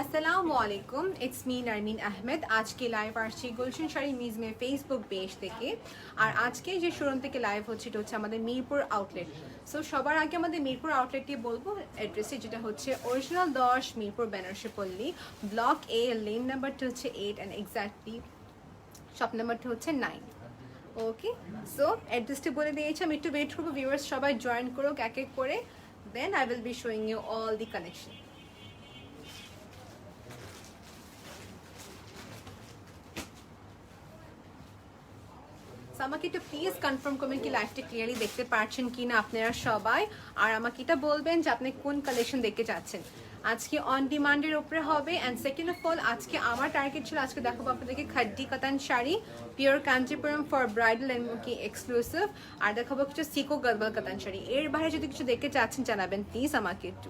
আসসালামু আলাইকুম, it's me নারমিন Ahmed. আজকে লাইভ আসছি গুলশন শাড়ি মিউজিয়ামের ফেসবুক পেজ থেকে। আর আজকে যে শোরুম থেকে লাইভ হচ্ছে এটা হচ্ছে আমাদের মিরপুর আউটলেট। সো সবার আগে আমাদের মিরপুর আউটলেটটি বলবো অ্যাড্রেসে, যেটা হচ্ছে অরিজিনাল 10 মিরপুর বেনারসি পল্লী, ব্লক এ, লেন নাম্বারটা হচ্ছে 8 অ্যান্ড এক্স্যাক্টলি শপ নাম্বারটা হচ্ছে 9। ওকে, সো অ্যাড্রেসটি বলে দিয়েছি, আমি একটু ওয়েট করবো ভিউয়ার্স সবাই জয়েন করুক এক এক করে, then I will be showing you all the collection. আমাকে একটু প্লিজ কনফার্ম করবেন কি লাইভটা ক্লিয়ারলি দেখতে পাচ্ছেন কি না আপনারা সবাই, আর আমাকে এটা বলবেন যে আপনি কোন কালেকশন দেখতে চাচ্ছেন। আজকে অন ডিমান্ডের উপরে হবে। অ্যান্ড সেকেন্ড অফ অল, আজকে আমার টার্গেট ছিল আজকে দেখাবো আপনাদেরকে খাড্ডি কাতান sari, pure Kanchipuram for bridal and কি এক্সক্লুসিভ, আর দেখাবো কিছু সিকো গালবাল কাতান শাড়ি। এর বাইরে যদি কিছু দেখতে চাচ্ছেন জানাবেন প্লিজ আমাকে একটু।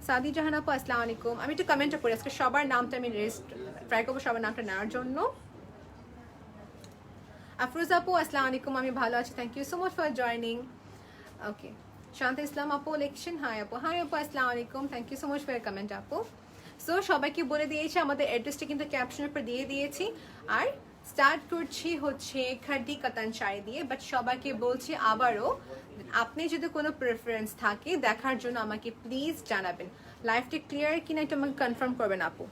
সাদি জাহান আপু আসসালামু আলাইকুম। আমি একটু কমেন্টটা করি, আজকে সবার নামটা আমি ট্রাই করবো সবার নামটা নেওয়ার জন্য। আফরোজা আপু আসসালামু আলাইকুম, আমি ভালো আছি, thank you so much for joining. Okay, Shanta Islam আপু ইলেকশন, হাই আপু আসসালামু আলাইকুম, thank you so much for comment আপু। সো সবাইকে বলে দিয়েছি, আমাদের অ্যাড্রেসটা কিন্তু ক্যাপশনের উপর দিয়ে দিয়েছি। আর স্টার্ট করছি হচ্ছে খাড্ডি কাতান শাড়ি দিয়ে, বাট সবাইকে বলছি আবারও, আপনি যদি কোনো প্রেফারেন্স থাকে দেখার জন্য আমাকে প্লিজ জানাবেন। লাইভটা ক্লিয়ার কিনা একটু আমাকে কনফার্ম করবেন আপু।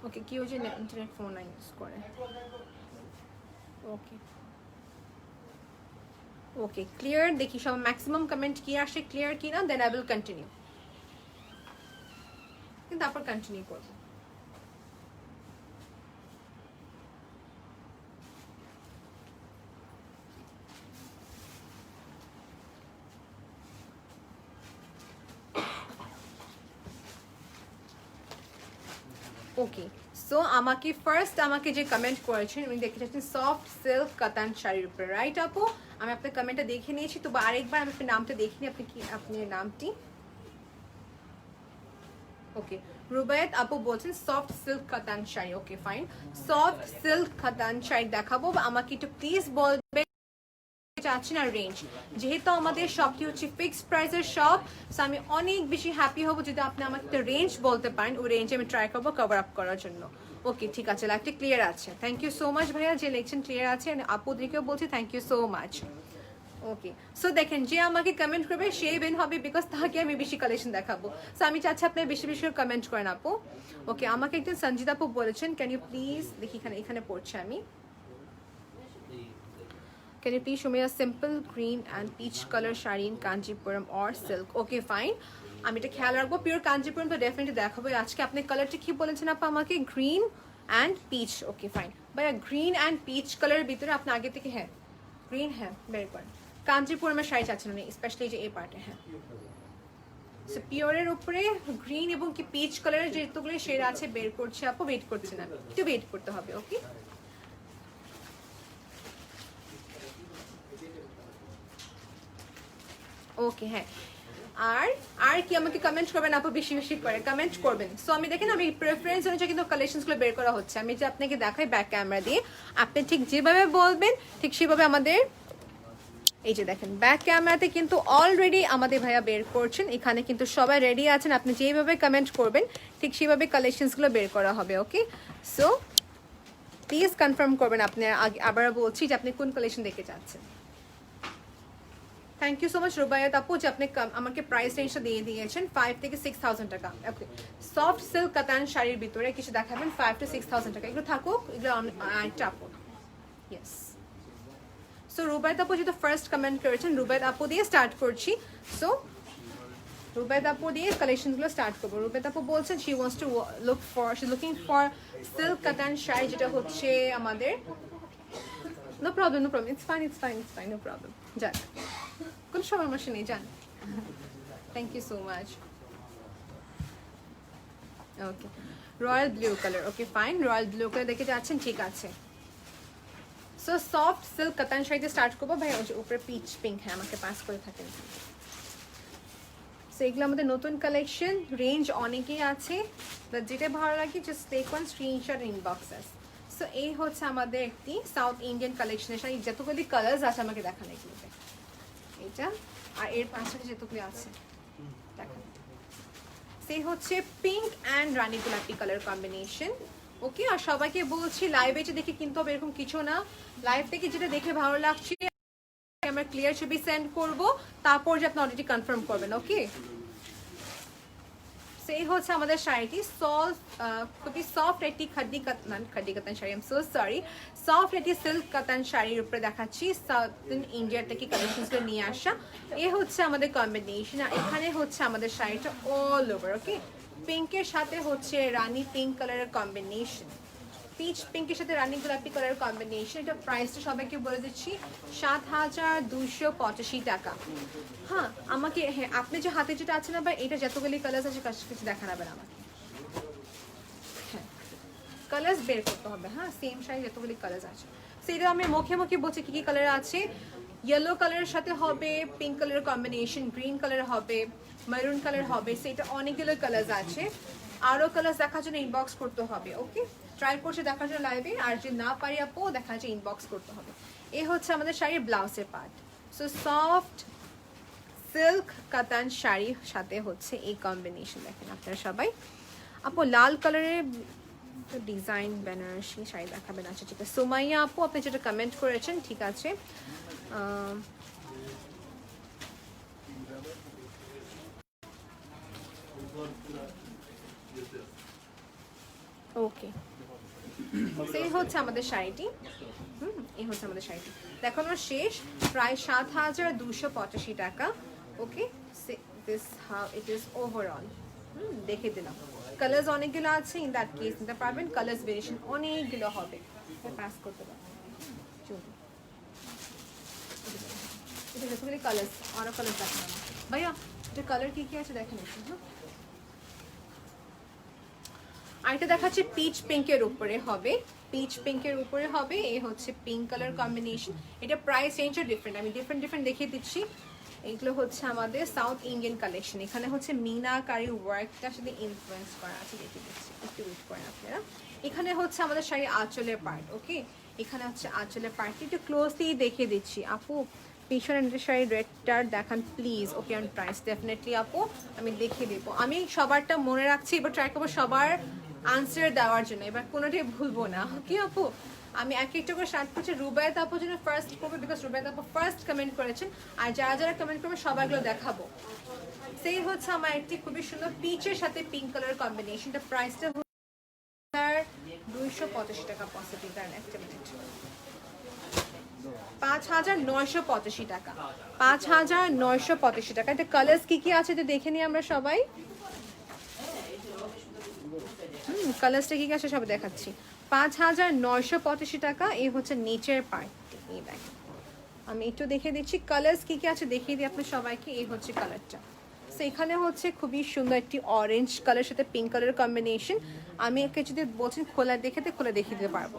ওকে, কেউ যে ইন্টারনেট ফোন ইউজ করে। ওকে ওকে, ক্লিয়ার, দেখি সব ম্যাক্সিমাম কমেন্ট কি আসে ক্লিয়ার কিনা, দেন আই উইল কন্টিনিউ, কিন্তু তারপর কন্টিনিউ করবো। ওকে, সো আমাকে ফার্স্ট আমাকে যে কমেন্ট করেছেন উনি দেখতে চাচ্ছেন সফট সিল্ক কাতান শাড়ির উপরে, রাইট আপু? আমি আপনার কমেন্টটা দেখে নিয়েছি, তো আরেকবার আমি আপনার নামটা দেখিনি, আপনি কি আপনার নামটি? ওকে, রুবায়েত আপু বলছেন সফট সিল্ক কাতান sari. Okay fine, soft silk কাতান শাড়ি দেখাবো, আমাকে একটু প্লিজ বলবে চাচ্ছেন আর রেঞ্জ। যেহেতু আমাদের শপটি হচ্ছে ফিক্সড প্রাইসের শপ, সো আমি অনেক বেশি হ্যাপি হব যদি আপনি আমাকে একটা রেঞ্জ বলতে পারেন, ওই রেঞ্জে আমি ট্রাই করবো কভার আপ করার জন্য। ওকে ঠিক আছে, লাইভটি ক্লিয়ার আছে, থ্যাংক ইউ সো মাচ ভাইয়া, যে লেকশন ক্লিয়ার আছে, আপুদেরকেও বলছি thank you so much. Okay, so দেখেন যে আমাকে কমেন্ট করবে সেই বেন হবে, বিকজ তাকে আমি বেশি কালেকশন দেখাবো। সো আমি চাচ্ছি আপনি বেশি বেশি কমেন্ট করেন আপু। ওকে, আমাকে একদিন সঞ্জিতা আপু বলেছেন, ক্যান ইউ প্লিজ, দেখি এখানে পড়ছে আমি, can you please show me a simple green and peach color shari in Kanchipuram or silk? Okay fine, আমি এটা খেয়াল রাখবো। পিওর কাঞ্জিপুরম তো ডেফিনেটলি দেখাবো। আজকে আপনি কালারটা কি বলেছেন আপা আমাকে? Green and peach. Okay fine ভাইয়া, গ্রিন অ্যান্ড পিচ কালারের ভিতরে আপনি আগে থেকে, হ্যাঁ গ্রিন, হ্যাঁ বের করেন। কাঞ্জিপুরমের শাড়ি চাচ্ছেন না, স্পেশালি যে এই পার্টে, হ্যাঁ সো পিওরের উপরে গ্রিন এবং কি পিচ কালারের যেগুলো শেড আছে বের করছে আপু, ওয়েট করছেন, আমি একটু ওয়েট করতে হবে। ওকে, ওকে হ্যাঁ, আর আর কি আমাকে কমেন্ট করবেন আপু, বেশি বেশি করে কমেন্ট করবেন। সো আমি দেখেন, আমি প্রেফারেন্স অনুযায়ী কিন্তু কালেকশনসগুলো বের করা হচ্ছে। আমি যে আপনাকে দেখাই ব্যাক ক্যামেরা দিয়ে, আপনি ঠিক যেভাবে বলবেন ঠিক সেভাবে আমাদের, এই যে দেখেন ব্যাক ক্যামেরাতে কিন্তু অলরেডি আমাদের ভাইয়া বের করছেন, এখানে কিন্তু সবাই রেডি আছেন, আপনি যেভাবে কমেন্ট করবেন ঠিক সেভাবে কালেকশনসগুলো বের করা হবে। ওকে, সো প্লিজ কনফার্ম করবেন আপনি, আবার বলছি যে আপনি কোন কালেকশন দেখতে চাচ্ছেন। Thank you so much Rubaiyat আপু, যে আপনি আমাকে প্রাইস রেঞ্জটা দিয়ে দিয়েছেন 5 থেকে 6,000 টাকা। ওকে, সফট সিল্ক কাতান শাড়ির ভিতরে কিছু দেখাবেন 5 to 6,000 টাকা, এগুলো থাকুক, এগুলো একটা আপু। ইয়েস, সো রুবায়াত আপু যেহেতু ফার্স্ট কমেন্ট করেছেন, রুবায়াত আপু দিয়ে স্টার্ট করছি। সো রুবায়াত আপু দিয়ে কালেকশনগুলো স্টার্ট করবো। রুবায়াত আপু বলছেন she wants to looking for silk কাতান শাড়ি, যেটা হচ্ছে আমাদের, no problem it's fine, no problem, যাক কোনো সমস্যা নেই, যান। Thank you so much. Okay, royal blue colour. Okay fine, royal blue colour দেখে যাচ্ছেন, ঠিক আছে। সো সফট সিল্ক কাতান শাড়িতে স্টার্ট করবো ভাই, উপরে পিচ পিঙ্ক, হ্যাঁ আমাকে পাস করে থাকেন। সো এগুলো আমাদের নতুন কালেকশন, রেঞ্জ অনেকেই আছে, বাট যেটা ভালো লাগে just take one screenshot inboxes. So এই হচ্ছে আমাদের একটি সাউথ ইন্ডিয়ান কালেকশনের শাড়ি, যতগুলি কালার্স আছে আমাকে দেখানো এগুলোতে। এটা আর এর পাশাপাশি যেটুকুই আছে দেখেন সেই হচ্ছে পিঙ্ক অ্যান্ড রানী গোলাপি কালার কম্বিনেশন। ওকে, আর সবাইকে বলছি লাইভে যে দেখে কিন্তু হবে এরকম কিছু না, লাইভ থেকে যেটা দেখে ভালো লাগছে আমরা ক্লিয়ার ছবি সেন্ড করব, তারপর যে আপনি অলরেডি কনফার্ম করবেন। ওকে, সেই হচ্ছে আমাদের শাড়িটি খুবই সফট একটি খাদ্দি কাতান শাড়ি, সো সরি, সফট একটি সিল্ক কাতান শাড়ির উপরে দেখাচ্ছি সাউথ ইন্ডিয়া থেকে কালেকশনসগুলো নিয়ে আসা। এ হচ্ছে আমাদের কম্বিনেশন, আর এখানে হচ্ছে আমাদের শাড়িটা অল ওভার। ওকে, পিঙ্কের সাথে হচ্ছে রানী পিঙ্ক কালারের কম্বিনেশন, পিচ পিঙ্কের সাথে রানী গোলাপি কালারের কম্বিনেশন। এটা প্রাইসটা সবাইকে বলে দিচ্ছি ৭,২৮৫ টাকা। হ্যাঁ আমাকে, হ্যাঁ আপনি যে হাতে যেটা আছে না বা এটা যতগুলি কালার আছে কিছু দেখা নেবেন আমাকে, হ্যাঁ কালার বের করতে হবে। হ্যাঁ সেম শাড়ি যতগুলি কালার আছে সেটা আমি মুখে মুখে বলছি কি কি কালার আছে। ইয়েলো কালারের সাথে হবে পিঙ্ক কালারের কম্বিনেশন, গ্রিন কালার হবে, মেরুন কালার হবে, সেটা অনেকগুলো কালার আছে। আরও কালার দেখার জন্য ইনবক্স করতে হবে। ওকে, ট্রাই করছে দেখার জন্য লাইভে, আর যে না পারি আপু দেখা যাচ্ছে ইনবক্স করতে হবে। এ হচ্ছে আমাদের শাড়ির ব্লাউজের পার্ট। সো সফট সিল্ক কাতান শাড়ির সাথে হচ্ছে এই কম্বিনেশন। দেখেন আপনারা সবাই, আপু লাল কালারের ডিজাইন বেনারসি শাড়ি দেখাবেন। আচ্ছা ঠিক আছে, সোমাইয়া আপু আপনি যেটা কমেন্ট করেছেন ঠিক আছে। ওকে, সেই হচ্ছে আমাদের শাড়িটি। এই হচ্ছে আমাদের শাড়িটি দেখানো শেষ, প্রায় ৭,২৮৫ টাকা। Okay, this how it is overall. দেখে দিলাম কালার্স অনেকগুলো আছে, ইন দ্যাট কেস নিতে পারবেন, কালার্স ভেরিয়েশন অনেকগুলো হবে। পাস করতে পারবেন, এটা যতগুলি কালার্স, আরও কালার্স দেখানো ভাইয়া, এটা কালার কি কি আছে দেখেন একটু। হ্যাঁ, আরেকটা দেখাচ্ছে পিচ পিঙ্কের উপরে হবে, পিচ পিঙ্কের উপরে হবে। এই হচ্ছে পিঙ্ক কালার কম্বিনেশন। এটা প্রাইস রেঞ্জও ডিফারেন্ট, আমি ডিফারেন্ট দেখিয়ে দিচ্ছি। এগুলো হচ্ছে আমাদের সাউথ ইন্ডিয়ান কালেকশন, এখানে হচ্ছে মিনাকারি ওয়ার্কটার সাথে ইনফ্লুয়েন্স করা আছে, দেখে দিচ্ছি একটু ওয়েট করেন আপনারা। এখানে হচ্ছে আমাদের শাড়ি আঁচলের পার্ট। ওকে, এখানে হচ্ছে আঁচলের পার্টটি একটু ক্লোজলি দেখিয়ে দিচ্ছি। আপু পিছনের শাড়ি রেডটার দেখান please. Okay, on price definitely আপু আমি দেখিয়ে দেবো, আমি সবারটা মনে রাখছি, এবার ট্রাই করবো সবার আনসার দেওয়ার জন্য, এবার কোনোটাই ভুলবো না। কি আপু আমি এক একটা করে স্টার্ট করছি, রুবায়েত আপু জন্য ফার্স্ট করবো, বিকজ রুবায়েত আপু ফার্স্ট কমেন্ট করেছেন, আর যারা যারা কমেন্ট করবে সবাইগুলো দেখাবো। সেই হচ্ছে আমার একটি খুবই সুন্দর পিচের সাথে পিঙ্ক কালার কম্বিনেশনটা, প্রাইসটা 285 টাকা পসিবল, কারণ একটা মিনিট 5,985 টাকা, 5,985 টাকা। এটা কালার্স কি কি আছে তো দেখে নিই আমরা সবাই। কালার্সটা কি কি আছে সব দেখাচ্ছি। 5,985 টাকা। এই হচ্ছে নিচের পার্ট, এই দেখেন আমি একটু দেখে দিচ্ছি কালার্স কি কি আছে, দেখিয়ে দিই আপনার সবাইকে। এই হচ্ছে কালারটা, সো এখানে হচ্ছে খুবই সুন্দর একটি অরেঞ্জ কালার সাথে পিঙ্ক কালারের কম্বিনেশন। আমি একে যদি বলছেন খোলা খোলা দেখিয়ে দিতে পারবো।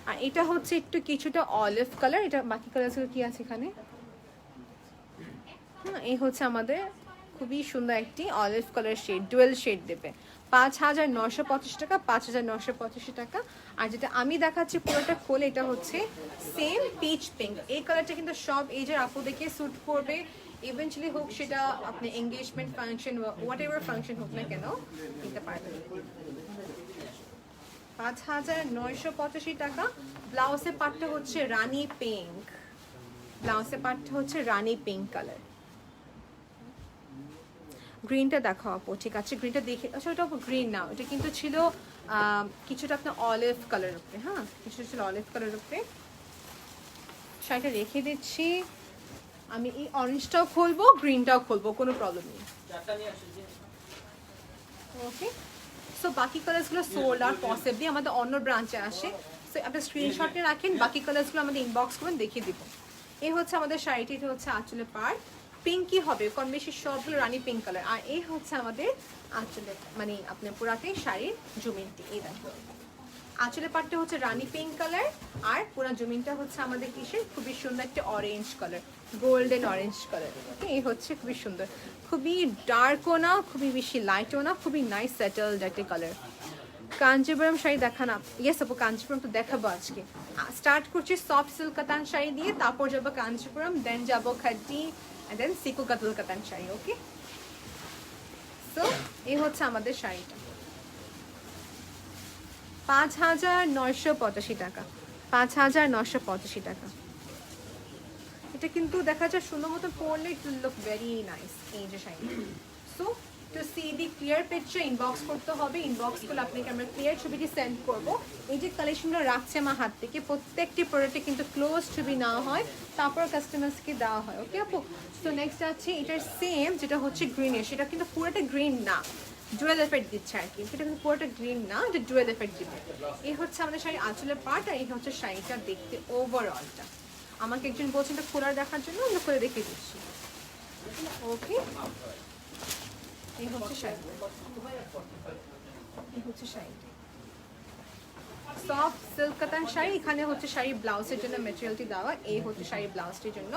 আর এটা হচ্ছে একটু কিছুটা অলিভ কালার, এটা বাকি কালারগুলো কি আছে এখানে। হ্যাঁ, এই হচ্ছে আমাদের খুবই সুন্দর একটি olive colour shade, dual shade দেবে। 5,985 টাকা, 5,985 টাকা। আর যেটা আমি দেখাচ্ছি পুরোটা খোলে, এটা হচ্ছে সেম পিচ পিঙ্ক। এই কালারটা কিন্তু সব এজের আপু দেখে স্যুট করবে, ইভেন্চুয়ালি হোক সেটা আপনি engagement function what ever function হোক না কেন নিতে পারবেন। 5,985 টাকা। ব্লাউজের পার্টটা হচ্ছে রানী পিঙ্ক, ব্লাউজের পার্টটা হচ্ছে রানী পিঙ্ক কালার। গ্রিনটা দেখাও আপু, ঠিক আছে গ্রিনটা দেখে। আচ্ছা ওটা গ্রিন না, ওটা কিন্তু ছিল কিছুটা আপনার অলিভ কালারের উপরে। হ্যাঁ, কিছুটা ছিল অলিভ কালারের উপরে। শাড়িটা রেখে দিচ্ছি আমি, এই অরেঞ্জটাও খুলবো গ্রিনটাও খুলবো, কোনো প্রবলেম নেই। ওকে, সো বাকি কালার্সগুলো সোল্ড আর পসিবলি আমাদের অন্য ব্রাঞ্চে আসে, সো আপনি স্ক্রিনশটে রাখেন, বাকি কালার্সগুলো আমাদের ইনবক্স করবেন, দেখিয়ে দিব। এই হচ্ছে আমাদের শাড়িটি, এটা হচ্ছে আঁচলের পার্ট, পিঙ্কই হবে কম বেশি সবগুলো রানী পিঙ্ক কালার। আর এই হচ্ছে আমাদের আঁচলের মানে আপনার পুরাটাই শাড়ির জুমিনটি। এই দেখো আঁচলের পাটটা হচ্ছে রানী পিঙ্ক কালার, আর পুরা জমিনটা হচ্ছে আমাদের কিসের খুবই সুন্দর একটা orange colour, golden orange colour. এই হচ্ছে খুবই সুন্দর, খুবই ডার্কও না খুবই বেশি লাইটও না, খুবই নাইস সেটেলড একটা কালার। কাঞ্জিপুরম শাড়ি দেখান ইয়েস আপু, কাঞ্জিপুরম তো দেখাবো আজকে। স্টার্ট করছি সফট সিল্ক কাতান শাড়ি দিয়ে, তারপর যাবো কাঞ্জিপুরম, দেন যাবো খাড্ডি, দেন সিকো কাতাল কাতান শাড়ি। ওকে, সো এই হচ্ছে আমাদের শাড়িটা। 5,985 টাকা, 5,985 টাকা। এটা কিন্তু দেখা যায় সুন্দর মতো পরলে it will look very nice এই যে শাড়ি। সো টু সি দি ক্লিয়ার পিকচার ইনবক্স করতে হবে, ইনবক্স করলে আপনাকে আমরা ক্লিয়ার ছবিটি সেন্ড করব। এই যে কালেকশনগুলো রাখছে আমার হাত থেকে, প্রত্যেকটি প্রোডাক্টে কিন্তু ক্লোজ ছবি নেওয়া হয়, তারপর কাস্টমার্সকে দেওয়া হয়। ওকে আপু, সো নেক্সট আছে এটার সেম, যেটা হচ্ছে গ্রিনের, সেটা কিন্তু পুরোটা গ্রিন না, ডুয়েল এফেক্ট দিচ্ছে আর কি। এটা কিন্তু পুরোটা গ্রিন না, এটা ডুয়েল এফেক্ট দিবে। এই হচ্ছে আমাদের শাড়ি আঁচলের পার্ট, আর এই হচ্ছে শাড়িটা দেখতে ওভারঅলটা। আমাকে একজন বলছেন এটা খোলা দেখার জন্য, আমরা করে দেখিয়ে দিচ্ছি। ওকে, এই হচ্ছে শাড়ি, এই হচ্ছে শাড়ি সফট সিল্ক কাতান শাড়ি। এখানে হচ্ছে শাড়ি ব্লাউজের জন্য মেটেরিয়ালটি দেওয়া, এই হচ্ছে শাড়ি ব্লাউজটির জন্য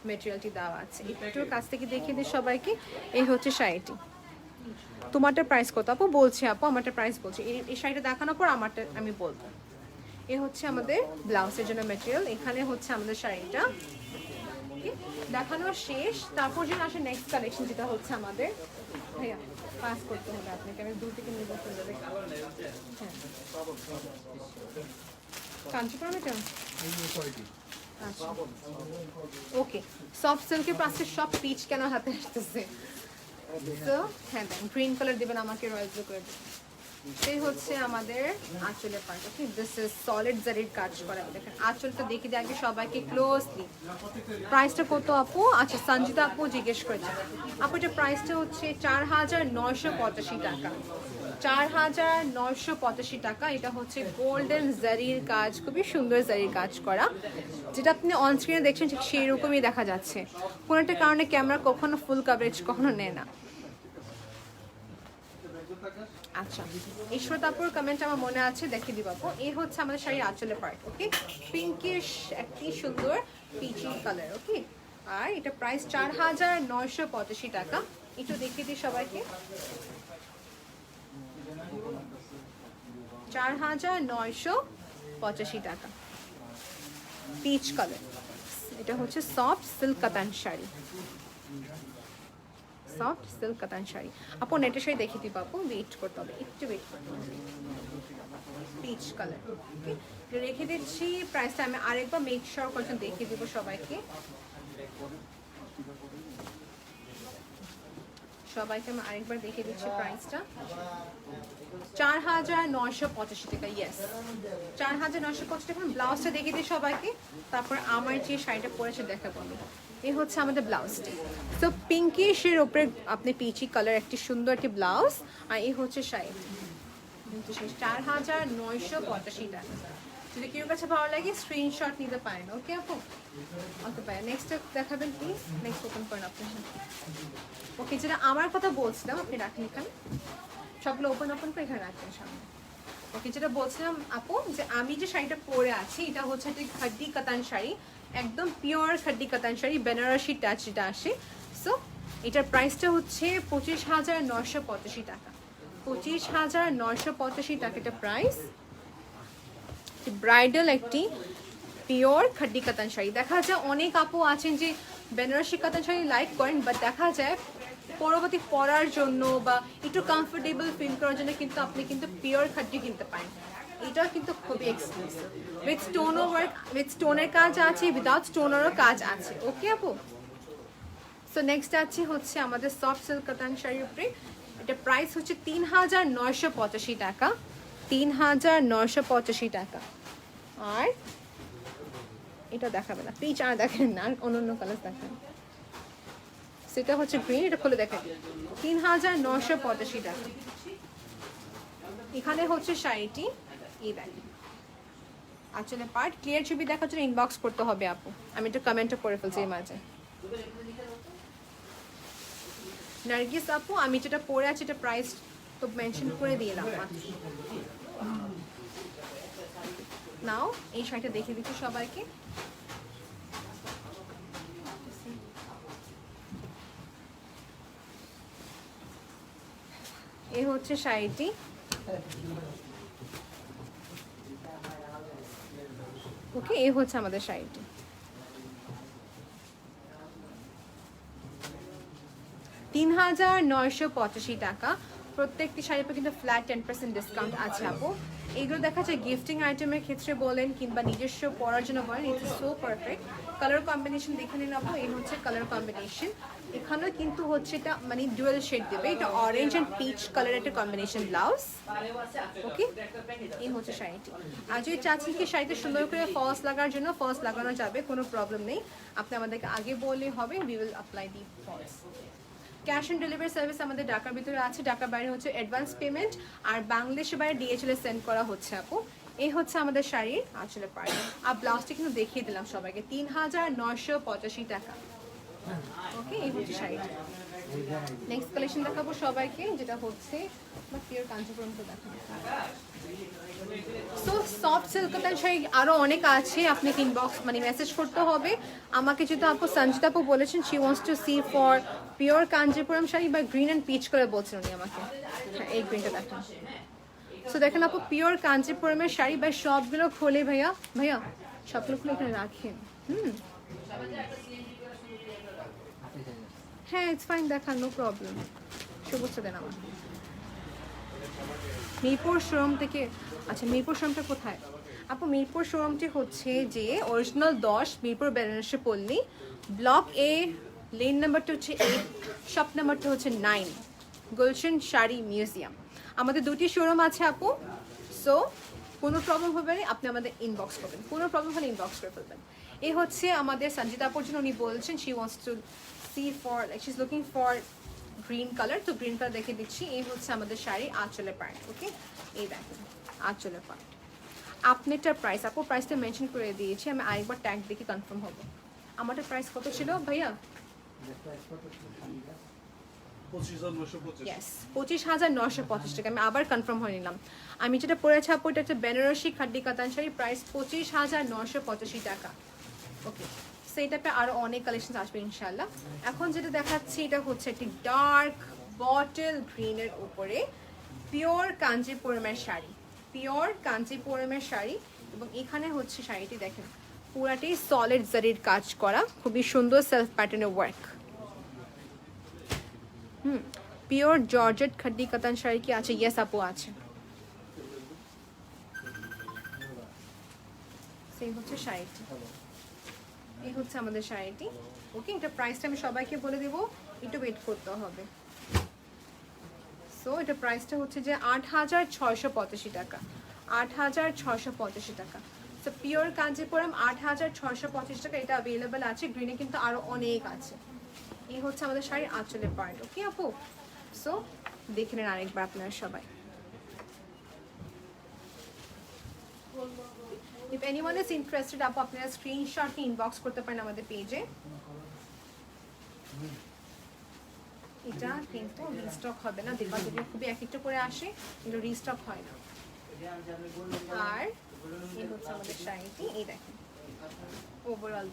মেটেরিয়ালটি দেওয়া আছে। একটু কাছ থেকে দেখিয়ে দিই সবাইকে। এই হচ্ছে শাড়িটি। তোমারটা প্রাইস কত আপু? বলছি আপু, আমারটা প্রাইস বলছি। এই শাড়িটা দেখানোর পর আমারটা আমি বলবো। এ হচ্ছে আমাদের ব্লাউজের জন্য ম্যাটেরিয়াল, এখানে হচ্ছে আমাদের শাড়িটা দেখানো শেষ। তারপর যেন আসে নেক্সট কালেকশন, যেটা হচ্ছে আমাদের, ভাইয়া পাস করতে হবে আপনাকে, আমি দূর থেকে নিয়ে বসতে যাবে। হ্যাঁ, কাঞ্চিপুরম এটা আচ্ছা, ওকে। সফট সিল্কের পাশে সব পিচ কেন হাতে আসতেছে? তো হ্যাঁ, দেন গ্রিন কালার দেবেন আমাকে, রয়্যাল ব্লু করে দেবেন। সেই হচ্ছে আমাদের আঁচলের part. Okay, this is solid জারির কাজ করা। দেখেন আঁচলটা দেখে দিয়ে আগে সবাইকে ক্লোজলি। প্রাইসটা কত আপু? আচ্ছা, সঞ্জিতা আপু জিজ্ঞেস করেছে। আপু এটা প্রাইসটা হচ্ছে 4,985 টাকা, 4,985 টাকা। এটা হচ্ছে গোল্ডেন জারির কাজ, খুবই সুন্দর জারির কাজ করা, যেটা আপনি অন স্ক্রিনে দেখছেন ঠিক সেই রকমই দেখা যাচ্ছে। কোনো একটা কারণে ক্যামেরা কখনো ফুল কভারেজ কখনো নেয় না। আচ্ছা, ঈশ্বরতাপুর কমেন্ট আমার মনে আছে, দেখে দিব আপু। এই হচ্ছে আমাদের শাড়ির আঁচলের পার্ট। ওকে, পিঙ্কিশ একটি সুন্দর পিচি কালার। ওকে, আর এটা প্রাইস 4,985 টাকা। একটু দেখিয়ে দিই সবাইকে, 4,985 টাকা, পিচ কালার। এটা হচ্ছে সফট সিল্ক কাতান শাড়ি, সফট সিল্ক কাতান শাড়ি। আপু নেটের শাড়ি দেখিয়ে দিব আপু, ওয়েট করতে হবে, একটু ওয়েট করতে হবে। Peach colour. ওকে, রেখে দিচ্ছি। প্রাইসটা আমি আরেকবার মেক শিওর করছেন দেখিয়ে দিব সবাইকে, সবাইকে আমি আরেকবার দেখিয়ে দিচ্ছি প্রাইসটা। 4,985 টাকা, ইয়েস 4,985 টাকা। ব্লাউজটা দেখিয়ে দিই সবাইকে, তারপর আমার যে শাড়িটা পরেছে দেখাবো আমি। এই হচ্ছে আমাদের ব্লাউজটি। তো পিঙ্কিশের ওপরে আপনি পিচি কালার একটি সুন্দর একটি ব্লাউজ, আর এই হচ্ছে শাড়িটি। 4,985 টাকা। যদি কেউ কাছে ভালো লাগে স্ক্রিনশট নিতে পারেন। ওকে আপু, ওকে ভাইয়া নেক্সট দেখাবেন প্লিজ, নেক্সট ওপেন করেন আপনি। ওকে, যেটা আমার কথা বলছিলাম আপনি রাখেন এখানে, সবগুলো ওপেন করে এখানে রাখবেন সামনে। ওকে, যেটা বলছিলাম আপু, যে আমি যে শাড়িটা পরে আছি এটা হচ্ছে একটা খাড্ডি কাতান শাড়ি, একদম পিওর খাড্ডি কাতান শাড়ি, বেনারসি টাচ যেটা আসে। সো এটার প্রাইসটা হচ্ছে 25,985 টাকা, 25,985 টাকা এটা প্রাইস। ব্রাইডাল একটি পিওর খাড্ডি কাতান শাড়ি। দেখা যায় অনেক আপু আছেন যে বেনারসি কাতান শাড়ি লাইক করেন, বাট দেখা যায় পরবর্তী পরার জন্য বা একটু কমফোর্টেবল ফিল করার জন্য কিন্তু আপনি কিন্তু পিওর খাড্ডি কিনতে পারেন। এটাও কিন্তু খুবই expensive, with stone work, with স্টোনের কাজ আছে, উইদাউট স্টোনেরও কাজ আছে। ওকে আপু, সো নেক্সট আছে হচ্ছে আমাদের সফট সিল্ক কাতান শাড়ির উপরে। এটা প্রাইস হচ্ছে 3,985 টাকা, 3,985 টাকা। আর এটা দেখাবে না, পিচ আর দেখেন না, আর অন্য কালার দেখেন। সেটা হচ্ছে গ্রিন, এটা খুলে দেখেন, 3,985 টাকা। এখানে হচ্ছে শাড়িটি, এই দেখেন আসলে পার্ট। ক্লিয়ার ছবি দেখার জন্য ইনবক্স করতে হবে আপু, আমি একটু কমেন্টও করে ফেলছি এই মাঝে। নার্গিস আপু, আমি যেটা পরে আছি এটা প্রাইস তো মেনশন করে দিলাম। নাও এই শাড়িটা দেখিয়ে দিচ্ছি সবাইকে। এই হচ্ছে শাড়িটি, ওকে, এই হচ্ছে আমাদের শাড়িটি। $3,985 টাকা। প্রত্যেকটি শাড়ির উপর কিন্তু ফ্ল্যাট 10% ডিসকাউন্ট আছে আপু। এইগুলো দেখা যায় গিফটিং আইটেমের ক্ষেত্রে বলেন কিংবা নিজস্ব পরার জন্য বলেন, it's so perfect. Colour combination দেখে নিন আপু, এই হচ্ছে কালার কম্বিনেশন। এখানেও কিন্তু হচ্ছে এটা মানে ডুয়েল শেড দেবে, এটা অরেঞ্জ অ্যান্ড পিচ কালার একটা কম্বিনেশন ব্লাউজ। ওকে, এই হচ্ছে শাড়িটি। আর যদি চাচ্ছেন কি শাড়িতে সুন্দর করে ফলস লাগার জন্য, ফলস লাগানো যাবে, কোনো প্রবলেম নেই। আপনি আমাদেরকে আগে বললে হবে, we will apply the falls. Cash on delivery service আমাদের ঢাকার ভিতরে আছে, ঢাকার বাইরে হচ্ছে অ্যাডভান্স পেমেন্ট, আর বাংলাদেশের বাইরে ডিএচএল সেন্ড করা হচ্ছে আপু। এই হচ্ছে আমাদের শাড়ির আসলে পার্ট। আর ব্লাউজটা কিন্তু দেখিয়ে দিলাম সবাইকে, 3,985 টাকা। ওকে, এই হচ্ছে শাড়িটা। নেক্সট কালেকশন দেখাবো সবাইকে, যেটা হচ্ছে পিওর কাঞ্জিপুরম তো দেখাবো। So soft silk cotton sari আরও অনেক আছে, আপনাকে ইনবক্স মানে মেসেজ করতে হবে আমাকে। যেহেতু আপু সঞ্জিতা আপু বলেছেন she wants to see for pure Kanchipuram sari বা গ্রিন অ্যান্ড পিচ করে বলছেন উনি আমাকে। হ্যাঁ, এই গ্রিনটা দেখেন। সো দেখেন আপু, পিওর কাঞ্জিপুরমের শাড়ি বা সবগুলো খোলে ভাইয়া, ভাইয়া সবগুলো খুলে এখানে রাখেন। হ্যাঁ, ইটস ফাইন, দেখান, নো প্রবলেম। সবুজটা দেন আমার। মিরপুর শোরুম থেকে, আচ্ছা মিরপুর শোরুমটা কোথায় আপু? মিরপুর শোরুমটি হচ্ছে যে অরিজিনাল 10 মিরপুর বেনারসি পল্লী, ব্লক এ, লেন নাম্বারটা হচ্ছে 8, শপ নাম্বারটা হচ্ছে 9, গুলশান শাড়ি মিউজিয়াম। আমাদের দুটি শোরুম আছে আপু। সো কোনো প্রবলেম হবে না, আপনি আমাদের ইনবক্স করবেন, কোনো প্রবলেম হলে ইনবক্স করে ফেলবেন। এই হচ্ছে আমাদের সঞ্জিতা আপুর জন্য, উনি বলছেন she wants to see for like she is looking for green colour, তো গ্রিন কালার দেখে দিচ্ছি। এই হচ্ছে আমাদের শাড়ি আঁচলের পার্ট। ওকে, এই দেখেন আঁচলের পার্ট। আপনারটার প্রাইস আপু, প্রাইসটা মেনশন করে দিয়েছি, আমি আরেকবার ট্যাগ দেখে কনফার্ম হব। আমারটা প্রাইস কত ছিল ভাইয়া? 25,925 টাকা। আমি আবার কনফার্ম হয়ে নিলাম। আমি যেটা পড়েছি আপু, এটা একটা বেনারসি খাড্ডি কাতান শাড়ি, প্রাইস 25,985 টাকা। ওকে, সেইটাতে আরও অনেক কালেকশন আসবে ইনশাল্লাহ। এখন যেটা দেখাচ্ছি এটা হচ্ছে একটি ডার্ক বটল গ্রিনের উপরে পিওর কাঞ্জিপুরমের শাড়ি, পিওর কাঞ্জিপুরমের শাড়ি। এবং এখানে হচ্ছে শাড়িটি দেখেন পুরাটাই সলিড জারির কাজ করা, খুবই সুন্দর সেলফ প্যাটার্নের ওয়ার্ক। পিওর জর্জেট খাড্ডি কাতান শাড়ি কি আছে? ইয়েস আপু আছে। সেই হচ্ছে শাড়িটি, এই হচ্ছে আমাদের শাড়িটি। ওকে, এটা প্রাইসটা আমি সবাইকে বলে দেবো, একটু ওয়েট করতে হবে। সো এটা প্রাইসটা হচ্ছে যে 8,685 টাকা, 8,685 টাকা। সো পিওর কাঞ্জিপুরম 8,685 টাকা, এটা অ্যাভেলেবেল আছে। গ্রিনে কিন্তু আরও অনেক আছে। এই হচ্ছে আমাদের শাড়ির আঁচলের পার্ট। ওকে আপু, সো দেখে নেন আরেকবার আপনারা সবাই। If anyone is interested, আপু আপনারা স্ক্রিনশট নিয়ে ইনবক্স করতে পারেন আমাদের পেজে। এটা কিন্তু রিস্টক হবে না, দেখবা যদি খুবই এক একটা করে আসে কিন্তু রিস্টক হয় না। আর এই হচ্ছে আমাদের শাড়িটি, এই দেখেন ওভারঅল।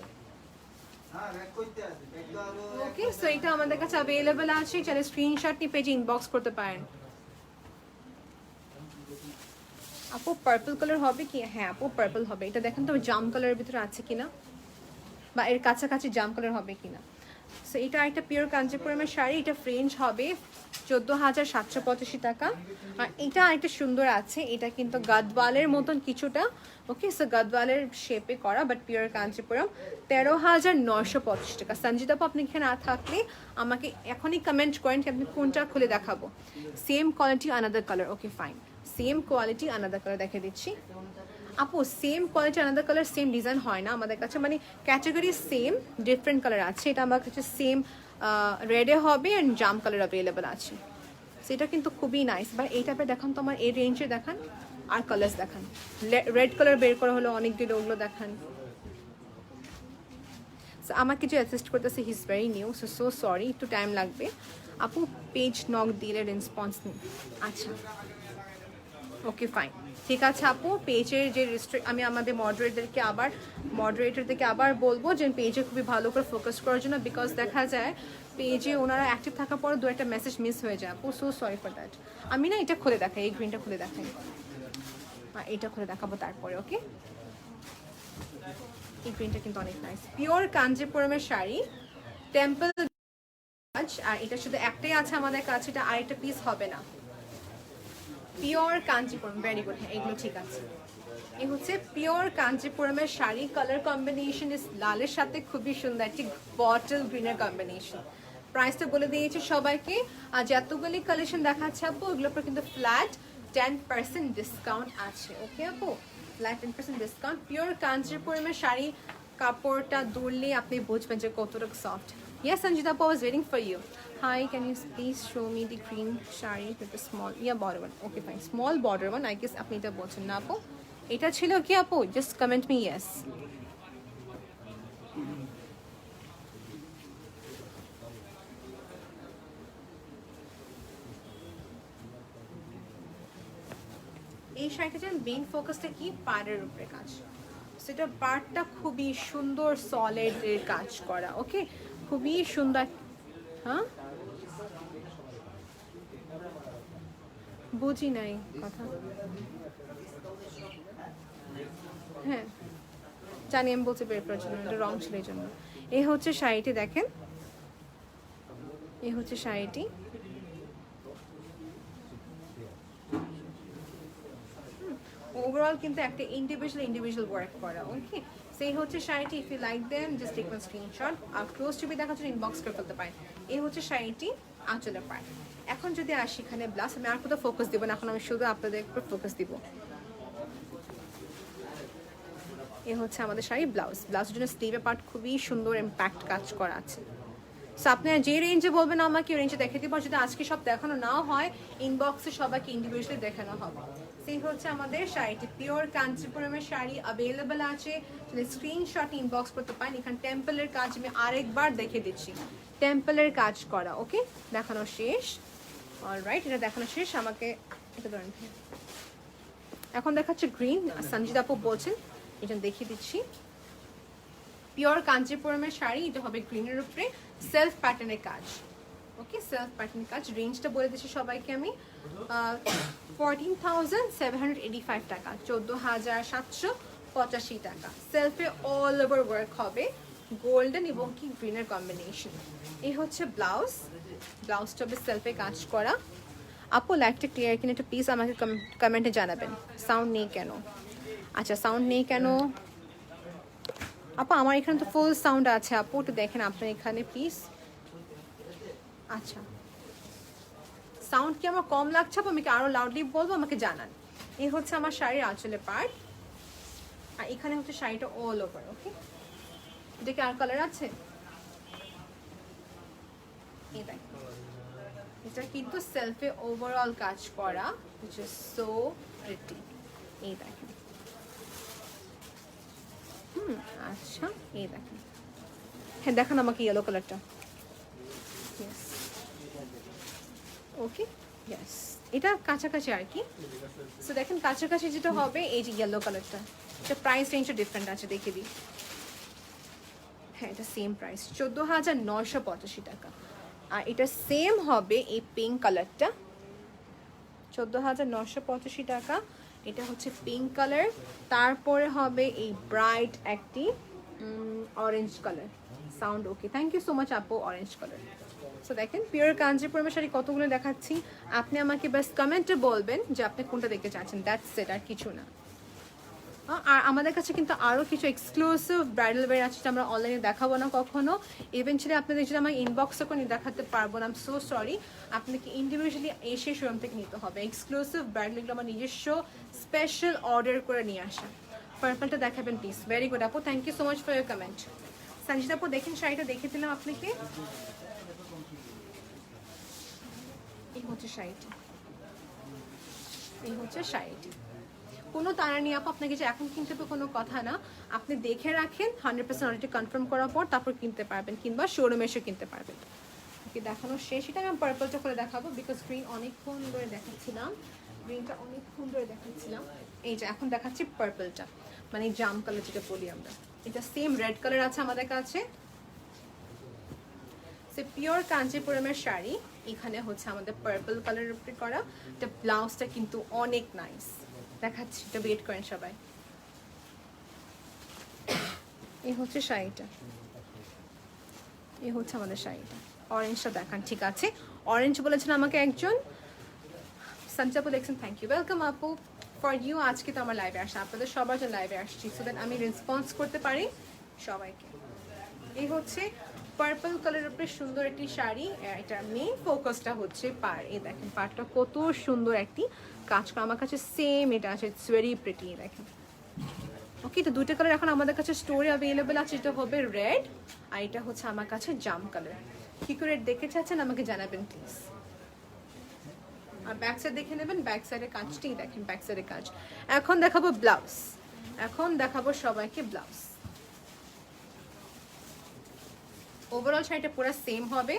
ওকে, সো এটা আমাদের কাছে অ্যাভেলেবেল আছে, চাইলে স্ক্রিনশট নিয়ে পেজে ইনবক্স করতে পারেন। আপু পার্পল কালার হবে কি? হ্যাঁ আপু পার্পল হবে। এটা দেখেন তো জাম কালারের ভিতরে আছে কিনা, বা এর কাছাকাছি জাম কালার হবে কিনা। সো এটা একটা পিওর কাঞ্জিপুরমের শাড়ি, এটা ফ্রেঞ্চ হবে 14,785 টাকা। আর এটা একটা সুন্দর আছে, এটা কিন্তু গাদওয়ালের মতন কিছুটা। ওকে, সো গাদওয়ালের শেপে করা, বাট পিওর কাঞ্জিপুরম 13,985 টাকা। সঞ্জিতা আপু আপনি এখানে না থাকলে আমাকে এখনই কমেন্ট করেন কি আপনি কোনটা খুলে দেখাবো। Same quality another colour. Okay fine, same quality another colour দেখে দিচ্ছি আপু। Same quality another colour same design হয় না আমাদের কাছে, মানে ক্যাটাগরি সেম, ডিফারেন্ট কালার আছে। এটা আমার কাছে সেম রেডে হবে অ্যান্ড জাম কালার অ্যাভেলেবেল আছে। সেটা কিন্তু খুবই নাইস। বা এই টাইপের দেখান তো আমার, এই রেঞ্জে দেখান আর কালার্স দেখান। রেড কালার বের করা হলো অনেকগুলো, ওগুলো দেখান। আমাকে যে অ্যাসিস্ট করতেছে he is very new, so sorry, একটু টাইম লাগবে আপু। পেজ নক দিলে রেসপন্স নেই। আচ্ছা ওকে ফাইন, ঠিক আছে আপু। পেজের যে আমি আমাদের মডারেটরদেরকে আবার বলবো যে পেজে খুবই ভালো করে ফোকাস করার জন্য, বিকজ দেখা যায় পেজে ওনারা অ্যাক্টিভ থাকার পর দু একটা মেসেজ মিস হয়ে যায় আপু। So sorry for that. আমি না এটা খুলে দেখাই, এই গ্রিনটা খুলে দেখাই, এটা খুলে দেখাবো তারপরে। ওকে, এই প্রিন্টটা কিন্তু অনেক নাইস, পিওর কাঞ্জিপুরমের শাড়ি, টেম্পল কাজ। আর এটা শুধু একটাই আছে আমাদের কাছে, এটা আরেকটা পিস হবে না। পিওর কাঞ্জিপুরম, ভেরি গুড, হ্যাঁ এগুলো ঠিক আছে। এই হচ্ছে পিওর কাঞ্জিপুরমের শাড়ি, কালার কম্বিনেশন ইস লালের সাথে খুবই সুন্দর একটি বটল গ্রিনের কম্বিনেশন। প্রাইসটা বলে দিয়েছি সবাইকে। আর যতগুলি কালেকশন দেখাচ্ছে আপু ওগুলোর উপর কিন্তু ফ্ল্যাট 10% ডিসকাউন্ট আছে। ওকে আপু, ফ্ল্যাট 10% ডিসকাউন্ট। পিওর কাঞ্জিপুরমের শাড়ি কাপড়টা ধরলে আপনি বুঝবেন যে কতটুকু soft. Yes, Sanjita, I was waiting for you. Hi, can you please show me the green shari with the small, yeah, border one. Okay, fine. Small border one. I guess আপনি এটা বলছেন না আপু? এটা ছিল কি আপু? Just comment me yes. এই শাড়িটা যেন মেইন ফোকাসটা কি পাড়ের উপরে কাজ, সেটা পাড়টা খুবই সুন্দর সলিড এর কাজ করা। ওকে, খুবই সুন্দর। হ্যাঁ, বুঝি নাই কথা। হ্যাঁ জানি, আমি বলতে বের করার জন্য, এটা রং ছিল এই জন্য। এই হচ্ছে শাড়িটি, দেখেন এই হচ্ছে শাড়িটি। ওভারঅল কিন্তু একটা ইন্ডিভিজুয়াল ওয়ার্ক করা। ওকে, সেই হচ্ছে শাড়িটি। If you like them just take one screenshot আর ক্লোজ ছবি দেখার জন্য ইনবক্স করে ফেলতে পারেন। এই হচ্ছে শাড়িটি, আঁচলের পাড়। এখন যদি আসি এখানে ব্লাউজ, আমি আর কোথাও ফোকাস দিব না, এখন আমি শুধু আপনাদের উপর ফোকাস দিব। এ হচ্ছে আমাদের শাড়ি ব্লাউজ। ব্লাউজের জন্য স্লিভের পার্ট খুবই সুন্দর ইম্প্যাক্ট কাজ করা আছে। সো আপনারা যে রেঞ্জে বলবেন আমাকে ওই রেঞ্জে দেখে দিব। যদি আজকে সব দেখানো নাও হয় ইনবক্সে সবাইকে ইন্ডিভিজুয়ালি দেখানো হবে। সেই হচ্ছে আমাদের শাড়িটি, পিওর কাঞ্চিপুরমের শাড়ি অ্যাভেলেবেল আছে। যদি স্ক্রিনশট ইনবক্স করতে পারেন। এখানে টেম্পলের কাজ আমি আরেকবার দেখে দিচ্ছি, টেম্পলের কাজ করা। ওকে, দেখানো শেষ। অলরাইট, এটা দেখানো শেষ। আমাকে এটা ধরেন, এখন দেখাচ্ছে গ্রিন। সঞ্জিতা আপু বলছেন, এটা দেখিয়ে দিচ্ছি। পিওর কাঞ্চিপুরমের শাড়ি, এটা হবে গ্রিনের উপরে সেলফ প্যাটার্নের কাজ। ওকে, সেলফ প্যাটার্নের কাজ। রেঞ্জটা বলে দিচ্ছি সবাইকে আমি, 14,785 টাকা, 14,785 টাকা। সেলফে অল ওভার ওয়ার্ক হবে, গোল্ডেন এবং কি গ্রিনের কম্বিনেশন। এই হচ্ছে ব্লাউজ, ব্লাউজটা হবে সেলফে কাজ করা। আপু লাইকটা ক্লিয়ার কিনা একটু প্লিজ আমাকে কমেন্টে জানাবেন। সাউন্ড নেই কেন? আচ্ছা, সাউন্ড নেই কেন আপু? আমার এখানে তো ফুল সাউন্ড আছে আপু, একটু দেখেন আপনার এখানে প্লিজ। আচ্ছা, সাউন্ড কি আমার কম লাগছে আপু? আমি কি আরো লাউডলি বলবো? আমাকে জানান। এই হচ্ছে আমার শাড়ির আঁচলের পার্ট, আর এখানে হচ্ছে শাড়িটা অল ওভার। ওকে, এটা কি আর কালার আছে? এই দেখেন, এটা কিন্তু সেলফে ওভারঅল কাজ করা, which is so pretty। এই দেখেন, আচ্ছা এই দেখেন। হ্যাঁ দেখান আমাকে ইয়েলো কালারটা। ইয়েস, ওকে, ইয়েস, এটা কাছাকাছি আর কি। সো দেখেন কাছাকাছি যেটা হবে এই যে ইয়েলো কালারটা, এটা প্রাইস রেঞ্জটা ডিফারেন্ট আছে, দেখে দিই। হ্যাঁ, এটা সেম প্রাইস, 14,985 টাকা। আর এটা সেম হবে এই পিঙ্ক কালারটা, 14,985 টাকা। এটা হচ্ছে পিঙ্ক কালার। তারপরে হবে এই ব্রাইট একটি orange colour. Sound okay, thank you so much আপু, অরেঞ্জ কালার। সো দেখেন পিওর কাঞ্জিপুরমের শাড়ি কতগুলো দেখাচ্ছি, আপনি আমাকে বাস কমেন্টে বলবেন যে আপনি কোনটা দেখতে চাচ্ছেন, দ্যাটস ইট, আর কিছু না। আর আমাদের কাছে কিন্তু আরও কিছু এক্সক্লুসিভ ব্রাইডাল ওয়্যার আছে, যেটা আমরা অনলাইনে দেখাবো না কখনো। ইভেনচুয়ালি আপনাদের যদি আমার ইনবক্সে করে দেখাতে পারবো না, আই এম সো সরি। আপনাকে ইন্ডিভিজুয়ালি এসে শোরুম থেকে নিতে হবে। এক্সক্লুসিভ ব্রাইডালগুলো আমার নিজস্ব স্পেশাল অর্ডার করে নিয়ে আসা। পার্পলটা দেখাবেন প্লিজ। ভেরি গুড আপু, thank you so much for your comment. Sanjita আপু দেখেন শাড়িটা দেখে দিলাম আপনাকে। এই হচ্ছে শাড়িটি, এই হচ্ছে শাড়িটি। কোনো তারা নিয়ে আপু আপনাকে যে এখন কিনতে হবে কোনো কথা না, আপনি দেখে রাখেন, 100% অলরেডি কনফার্ম করার পর তারপর কিনতে পারবেন, কিংবা শোরুমে এসে কিনতে পারবেন। ওকে, দেখানো শেষ। এটা আমি পার্পলটা করে দেখাবো, বিকজ গ্রিন অনেকক্ষণ ধরে দেখাচ্ছিলাম, গ্রিনটা অনেকক্ষণ ধরে দেখাচ্ছিলাম। এই যে এখন দেখাচ্ছি পার্পলটা, মানে জাম কালার যেটা বলি আমরা। এটা সেম রেড কালার আছে আমাদের কাছে। পিওর কাঞ্চিপুরমের শাড়ি, এখানে হচ্ছে আমাদের পার্পল কালারের উপরে করা। এটা ব্লাউজটা কিন্তু অনেক নাইস, দেখাচ্ছি, এটা ওয়েট করেন সবাই। এই হচ্ছে শাড়িটা, এই হচ্ছে আমাদের শাড়িটা। অরেঞ্জটা দেখান, ঠিক আছে। অরেঞ্জ বলেছেন আমাকে একজন, সঞ্চাপু দেখছেন, থ্যাংক ইউ, ওয়েলকাম আপু ফর ইউ। আজকে তো আমার লাইভে আসছে, আপনাদের সবার জন্য লাইভে আসছি, সো দ্যাট আমি রেসপন্স করতে পারি সবাইকে। এই হচ্ছে পার্পল কালারের উপরে সুন্দর একটি শাড়ি, এটার মেইন ফোকাসটা হচ্ছে পাড়। এই দেখেন পাড়টা কত সুন্দর একটি কাজ করা, আমার কাছে সেম এটা আছে, ইটস ভেরি প্রিটি। দেখেন ওকে, তো দুইটা কালার এখন আমাদের কাছে স্টোরে অ্যাভেলেবেল আছে, এটা হবে রেড আর এটা হচ্ছে আমার কাছে জাম কালার। কি করে দেখে চাচ্ছেন আমাকে জানাবেন প্লিজ। আর ব্যাক সাইড দেখে নেবেন, ব্যাক সাইডের কাজটি দেখেন, ব্যাক সাইডের কাজ। এখন দেখাবো ব্লাউজ, এখন দেখাবো সবাইকে ব্লাউজ। ওভারঅল শাড়িটা পুরো সেম হবে,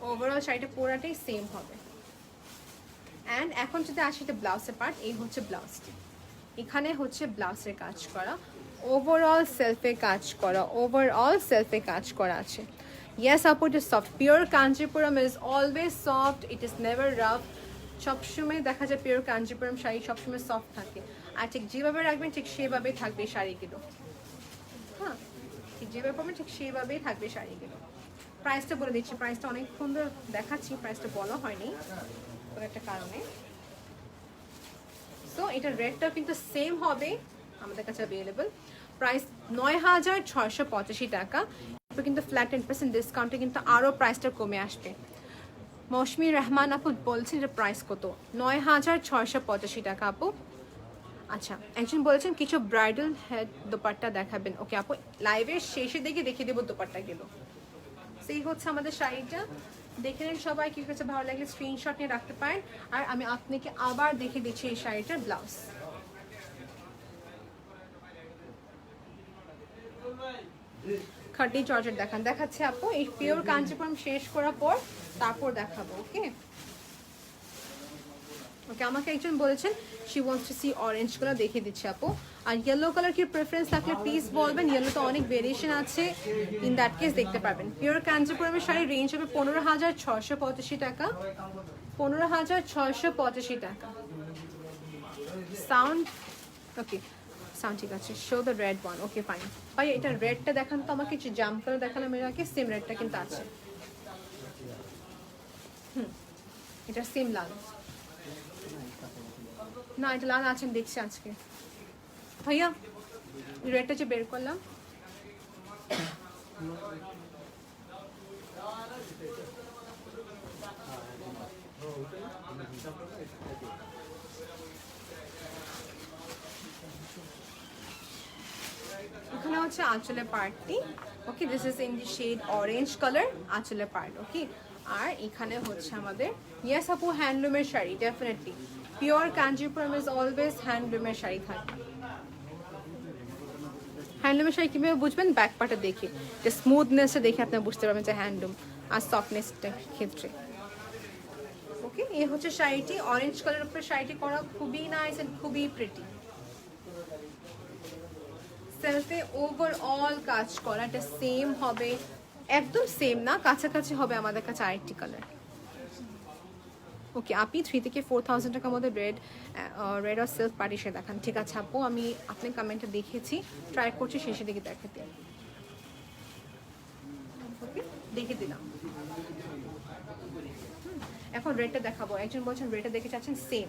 ওভারঅল শাড়িটা পুরাটাই সেম হবে। অ্যান্ড এখন যদি আসি এটা ব্লাউজের পার্ট, এই হচ্ছে ব্লাউজটি, এখানে হচ্ছে ব্লাউজের কাজ করা, ওভারঅল সেলফে কাজ করা, ওভারঅল সেলফে কাজ করা আছে। ইয়েস আপু, it is soft, pure Kanchipuram is always soft, it is never rough. সবসময় দেখা যায় পিওর কাঞ্জিপুরম শাড়ি সবসময় সফট থাকে, আর ঠিক যেভাবে রাখবেন ঠিক সেভাবেই থাকবে শাড়িগুলো। হ্যাঁ, ঠিক যেভাবে পাবেন ঠিক সেভাবেই থাকবে শাড়িগুলো। প্রাইসটা বলে দিচ্ছি, প্রাইসটা অনেক সুন্দর দেখাচ্ছি, প্রাইসটা বলা হয়নি কোনো একটা কারণে। তো এটার রেটটাও কিন্তু সেম হবে আমাদের কাছে অ্যাভেলেবল। প্রাইস ৯,৬৮৫ টাকা, এরপর কিন্তু ফ্ল্যাট 10% ডিসকাউন্টে কিন্তু আরও প্রাইসটা কমে আসবে। মৌসুমী রহমান আপু বলছেন এটা প্রাইস কত, ৯,৬৮৫ টাকা আপু। আচ্ছা, একজন বলেছেন কিছু ব্রাইডাল হেড দোপাট্টা দেখাবেন। ওকে আপু, লাইভের শেষে দেখে দেখিয়ে দেবো দোপাট্টা গেল। সেই হচ্ছে আমাদের শাড়িটা, দেখে নেন সবাই, কি কাছে ভালো লাগলে স্ক্রিনশট নিয়ে রাখতে পারেন। আর আমি আপনাকে আবার দেখে দিচ্ছি এই শাড়িটার ব্লাউজ। খাটি জর্জেট দেখান, দেখাচ্ছে আপু, এই পিওর কাঞ্জিপুরম শেষ করার পর তারপর দেখাবো। ওকে ওকে, আমাকে একজন বলেছেন she wants to see orange colour, দেখিয়ে দিচ্ছে আপু। আর ইয়েলো কালার কি প্রেফারেন্স থাকলে প্লিজ বলবেন, ইয়েলো তো অনেক ভেরিয়েশন আছে, ইন দ্যাট কেস দেখতে পারবেন। পিওর কাঞ্জিপুরমের শাড়ির রেঞ্জ হবে 15,685 টাকা, 15,685 টাকা। সাউন্ড ওকে, সাউন্ড ঠিক আছে। Show the red one, okay fine. ভাই এটা রেডটা দেখান তো আমাকে, যে জাম্প কালার দেখালাম এর আগে, সেম রেডটা কিন্তু আছে। এটা সেম লাল না, এটা লাল আছেন দেখছি আজকে ভাইয়া, রেডটা যে বের করলাম। এখানে হচ্ছে আঁচলের পার্টটি, okay, this is in the shade orange colour, আঁচলের পার্ট। ওকে, আর এখানে হচ্ছে আমাদের, ইয়েস আপু হ্যান্ডলুমের sari, definitely pure Kanchipuram is always হ্যান্ডলুমের শাড়ি থাকে। হ্যান্ডলুমের শাড়ি কীভাবে বুঝবেন, ব্যাক পার্টটা দেখে, যে স্মুথনেসটা দেখে আপনি বুঝতে পারবেন যে হ্যান্ডলুম, আর সফটনেসটার ক্ষেত্রে। ওকে, এই হচ্ছে শাড়িটি, অরেঞ্জ কালারের উপরে শাড়িটি করা, খুবই নাইস এন্ড খুবই প্রিটি। সেলফে ওভারঅল কাজ করা, এটা সেম হবে, একদম সেম না, কাছাকাছি হবে আমাদের কাছে আরেকটি কালার। ওকে, আপনি 3 থেকে 4,000 টাকার মধ্যে রেড আর সিল্ক পার্টিশন দেখান। ঠিক আছে আপু, আমি আপনার কমেন্টটা দেখেছি, ট্রাই করছি শেষের দিকে দেখাতে। ওকে, দেখে দিলাম। এখন রেডটা দেখাবো, একজন বলছেন রেডটা দেখে চাচ্ছেন, সেম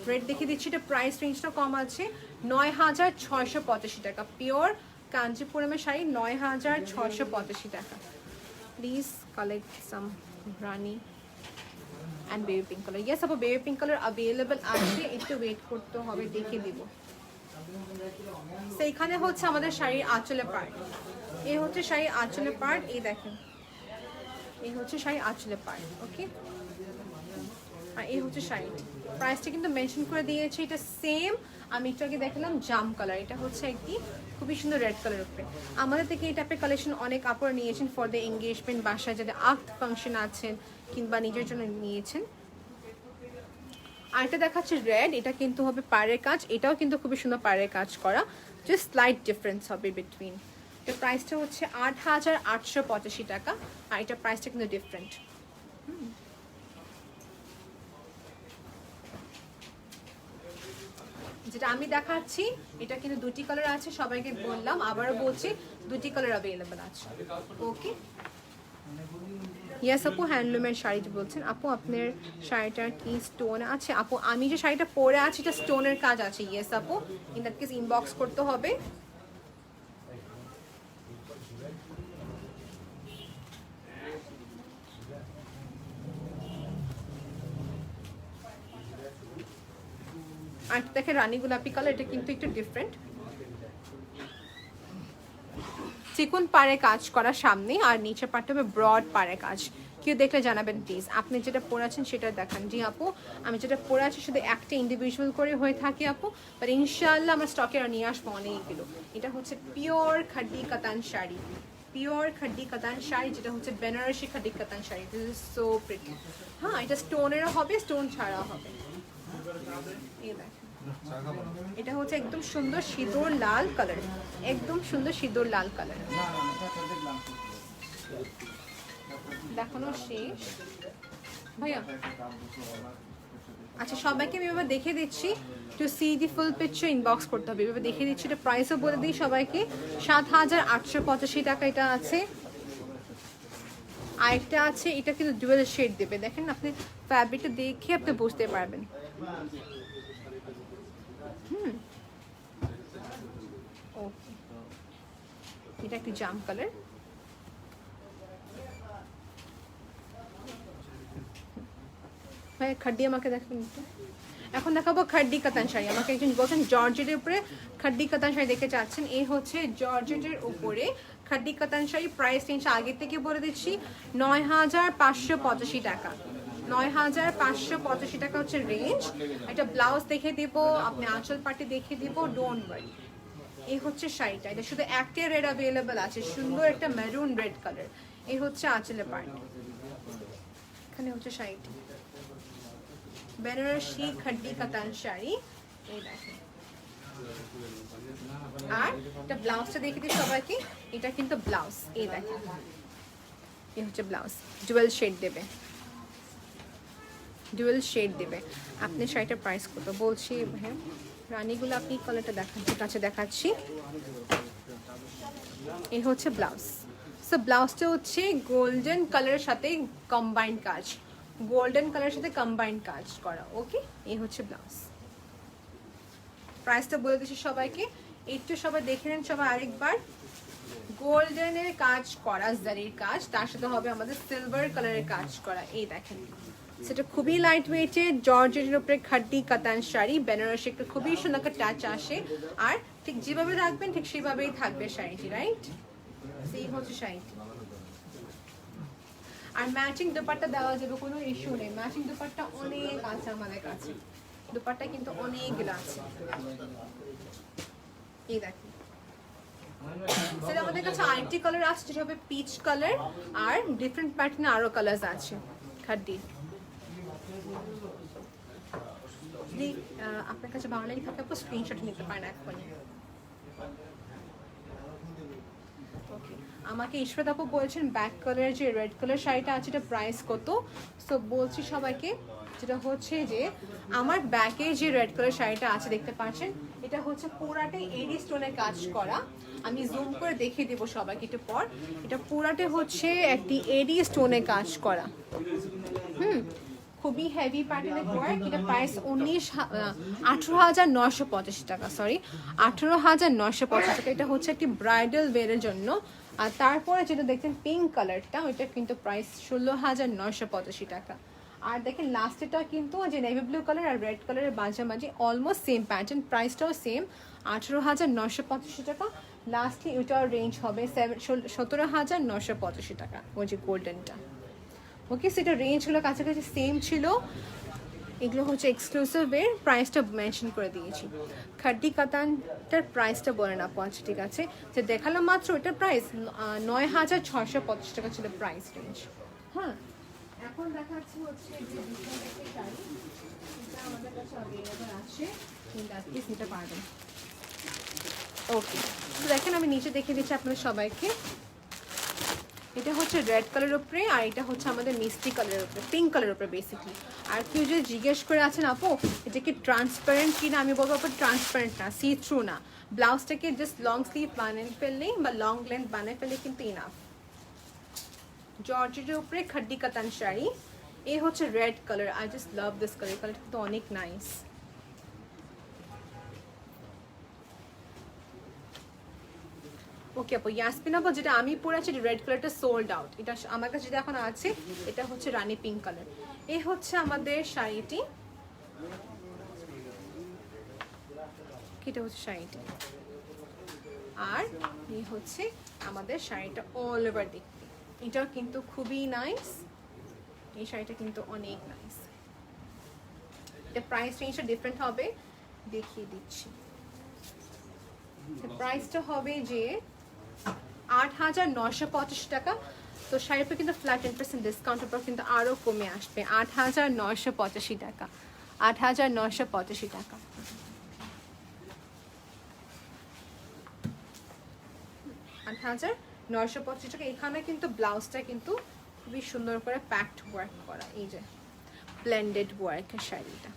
রেড দেখে দিচ্ছি। এটা প্রাইস রেঞ্জটা কম আছে, 9,685 টাকা, পিওর কাঞ্জিপুরমের শাড়ি 9,685 টাকা। Please collect some Rani and baby pink colour. Yes আপু, বেবি পিঙ্ক কালার অ্যাভেলেবেল আছে, একটু ওয়েট করতে হবে, দেখে দিব। সেইখানে হচ্ছে আমাদের শাড়ির আঁচলের পার্ট, এই হচ্ছে শাড়ির আঁচলের পার্ট, এই দেখেন, এই হচ্ছে শাড়ির আঁচলের পার্ট। ওকে, আর এই হচ্ছে শাড়িটি, প্রাইসটা কিন্তু মেনশন করে দিয়েছি, এটা সেম। আমি একটু আগে দেখালাম জাম কালার, এটা হচ্ছে একটি খুবই সুন্দর রেড কালার উপরে। আমাদের থেকে এই টাইপের কালেকশন অনেক আপুরা নিয়েছেন ফর দ্য এঙ্গেজমেন্ট, বাসায় যাদের আক্ত ফাংশন আছেন কিংবা নিজের জন্য নিয়েছেন। আর এটা দেখাচ্ছে রেড, এটা কিন্তু হবে পাড়ের কাজ, এটাও কিন্তু খুবই সুন্দর পাড়ের কাজ করা, জাস্ট স্লাইট ডিফারেন্স হবে বিটুইন। এটা প্রাইসটা হচ্ছে 8,885 টাকা, আর এটা প্রাইসটা কিন্তু ডিফারেন্ট। যেটা আমি দেখাচ্ছি এটা কিন্তু দুটি কালার আছে, সবাইকে বললাম, আবারও বলছি দুটি কালার অ্যাভেলেবল আছে। ওকে, ইয়েস আপু, হ্যান্ডলুমের শাড়ি বলছেন আপু, আপনার শাড়িটার কি স্টোন আছে? আপু আমি যে শাড়িটা পরে আছি এটা স্টোনের কাজ আছে। ইয়েস আপু, ইন দ্যাট কেস ইনবক্স করতে হবে। আর দেখেন রানী গোলাপি কালার, এটা কিন্তু একটু ডিফারেন্ট, চিকন পাড়ে কাজ করা সামনে, আর নিচে পাড়টা হবে ব্রড পাড়ে কাজ। কেউ দেখলে জানাবেন প্লিজ। আপনি যেটা পরে আছেন সেটা দেখান। জি আপু, আমি যেটা পরে আছি শুধু একটা ইন্ডিভিজুয়াল করে হয়ে থাকে আপু, বাট ইনশাআল্লাহ আমরা স্টকে নিয়ে আসবো অনেকগুলো। এটা হচ্ছে পিওর খাড্ডি কাতান শাড়ি, পিওর খাড্ডি কাতান শাড়ি, যেটা হচ্ছে বেনারসি খাড্ডি কাতান sari. This is so pretty. হ্যাঁ, এটা স্টোনেরও হবে, স্টোন ছাড়া হবে। এই দেখেন, এটা হচ্ছে একদম সুন্দর সিঁদুর লাল কালার, একদম সুন্দর সিঁদুর লাল কালার। দেখানো শেষ ভাইয়া? আচ্ছা, সবাইকে আমি এভাবে দেখে দিচ্ছি, টু সি দি ফুল পিকচার ইনবক্স করতে হবে। এভাবে দেখে দিচ্ছি, এটা প্রাইসও বলে দিই সবাইকে, 7,885 টাকা এটা আছে। আরেকটা আছে, এটা কিন্তু ডুয়েল শেড দেবে। দেখেন আপনি ফ্যাব্রিকটা দেখে আপনি বুঝতে পারবেন। ওকে, এটা একটি জাম কালার। ভাই খাড্ডি আমাকে দেখবেন একটু। এখন দেখাবো খাড্ডি কাতান শাড়ি। আমাকে একজন বলছেন জর্জেটের উপরে খাড্ডি কাতান শাড়ি দেখতে চাচ্ছেন। এই হচ্ছে জর্জেটের উপরে খাড্ডি কাতান শাড়ি। প্রাইস রেঞ্জ আগে থেকে বলে দিচ্ছি, 9,585 টাকা। 9,585 টাকা হচ্ছে রেঞ্জ। একটা ব্লাউজ দেখে দিব, আপনি আঁচল পাটি দেখে দিব, ডোন্ট ওয়ারি। এই হচ্ছে শাড়িটা, এটা শুধু একটা রেড অ্যাভেলেবল আছে, সুন্দর একটা মেরুন রেড কালার। এই হচ্ছে আঁচলের পার্ট, এখানে হচ্ছে শাড়িটি, বেনারসি খাড্ডি কাতান শাড়ি। এই দেখেন, আর এটা ব্লাউজটা দেখে দিই সবাইকে। এটা কিন্তু ব্লাউজ, এই দেখেন, এই হচ্ছে ব্লাউজ, ডুয়েল শেড দেবে, ডুয়েল শেড দেবে। আপনি শাড়িটার প্রাইস কত বলছি ভাই? রানীগুলো আপনি কালারটা দেখাচ্ছি, কাছে দেখাচ্ছি। এই হচ্ছে ব্লাউজ। সো ব্লাউজটা হচ্ছে গোল্ডেন কালারের সাথে কম্বাইন্ড কাজ, গোল্ডেন কালারের সাথে কম্বাইন্ড কাজ করা। ওকে, এই হচ্ছে ব্লাউজ। প্রাইসটা বলে দিচ্ছি সবাইকে, একটু সবাই দেখে নেন সবাই আরেকবার। গোল্ডেনের কাজ করা, জারির কাজ, তার সাথে হবে আমাদের সিলভার কালারের কাজ করা। এই দেখেন, সেটা খুবই লাইট ওয়েটের জর্জেটের উপরে খাড্ডি কাতান শাড়ি, বেনারসি একটা খুবই সুন্দর একটা টাচ আসে। আর ঠিক যেভাবে রাখবেন ঠিক সেভাবেই থাকবে শাড়িটি, রাইট? সেই হচ্ছে শাড়িটি। আর ম্যাচিং দোপাট্টা দেওয়া যাবে, কোনো ইস্যু নেই। ম্যাচিং দোপাট্টা অনেক আছে আমাদের কাছে, দোপাট্টা কিন্তু অনেকগুলো আছে। এই দেখেন, সেটা আমাদের কাছে আরেকটি কালার আছে, যেটা হবে পিচ কালার, আর ডিফারেন্ট প্যাটার্নে আরো কালার আছে খাড্ডি। যদি আপনার কাছে ভালো লাগে থাকে, আপনি স্ক্রিনশট নিতে পারেন এখনই। ওকে, আমাকে ইশরাত আপু বলছেন ব্যাক কালারের যে রেড কালার শাড়িটা আছে এটা প্রাইস কত? সো বলছি সবাইকে, যেটা হচ্ছে যে আমার ব্যাকে যে রেড কালার শাড়িটা আছে দেখতে পাচ্ছেন, এটা হচ্ছে পুরাটাই এডি স্টোনের কাজ করা। আমি জুম করে দেখিয়ে দেবো সবাইকে একটু পর। এটা পুরাটা হচ্ছে একটি এডি স্টোনে কাজ করা। খুবই হেভি প্যাটার্নের ওয়ার্ক। এটা প্রাইস 18,985 টাকা, সরি 18,985 টাকা। এটা হচ্ছে একটি ব্রাইডাল ওয়্যারের জন্য। আর তারপরে যেটা দেখছেন পিঙ্ক কালারটা, ওইটা কিন্তু প্রাইস 16,985 টাকা। আর দেখেন লাস্টেটা কিন্তু যে নেভি ব্লু কালার আর রেড কালারের মাঝামাঝি অলমোস্ট সেম প্যাটার্ন, প্রাইসটাও সেম, 18,985 টাকা। লাস্টলি ওইটার রেঞ্জ হবে 17,985 টাকা, ওই যে গোল্ডেনটা। ওকে, সেটা রেঞ্জগুলো কাছাকাছি সেম ছিল। এগুলো হচ্ছে এক্সক্লুসিভ এর, প্রাইসটা মেনশন করে দিয়েছি। খাড্ডি কাতানটার প্রাইসটা বলেন আপু। আচ্ছা ঠিক আছে, যে দেখালাম মাত্র ওইটার প্রাইস 9,650 টাকা ছিল প্রাইস রেঞ্জ। হ্যাঁ, এখন দেখাচ্ছি হচ্ছে যে শাড়ি, এটা আমাদের কাছে অ্যাভেলেবল আছে, প্লিজ নিতে পারবেন। ওকে, তো দেখেন আমি নিচে দেখে দিচ্ছি আপনাদের সবাইকে। এটা হচ্ছে রেড কালারের উপরে, আর এটা হচ্ছে আমাদের মিষ্টি কালারের উপরে, পিঙ্ক কালারের উপরে বেসিকলি। আর কেউ যদি জিজ্ঞেস করে আছেন আপু এটা কি ট্রান্সপারেন্ট কিনা, আমি বলবো আপু ট্রান্সপারেন্ট না, সি থ্রু না। ব্লাউজটাকে জাস্ট লং স্লিভ বানিয়ে ফেললেই বা লং লেন্থ বানিয়ে ফেললে কিন্তু ইনাফ। জর্জেটের উপরে খাড্ডি কাতান শাড়ি, এ হচ্ছে red colour. I just love this colour, কালারটা কিন্তু অনেক নাইস। ওকে আপু, ইয়াসমিন আপু যেটা আমি পরে আছি রেড কালারটা সোল্ড আউট, এটা আমার কাছে যেটা এখন আছে এটা হচ্ছে রানী পিঙ্ক কালার। এই হচ্ছে আমাদের শাড়িটি, এটা হচ্ছে শাড়িটি, আর এই হচ্ছে আমাদের শাড়িটা অল ওভার দেখতে। এটাও কিন্তু খুবই নাইস, এই শাড়িটা কিন্তু অনেক নাইস। এটা প্রাইস রেঞ্জটা ডিফারেন্ট হবে, দেখিয়ে দিচ্ছি। প্রাইসটা হবে যে 8,985 টাকা। তো শাড়ির উপর কিন্তু ফ্ল্যাট 10% ডিসকাউন্টের পর কিন্তু আরও কমে আসবে, 8,985 টাকা, 8,985 টাকা। 8,985 টাকা। এখানে কিন্তু ব্লাউজটা কিন্তু খুবই সুন্দর করে প্যাকড ওয়ার্ক করা, এই যে ব্লেন্ডেড ওয়ার্কের শাড়িটা।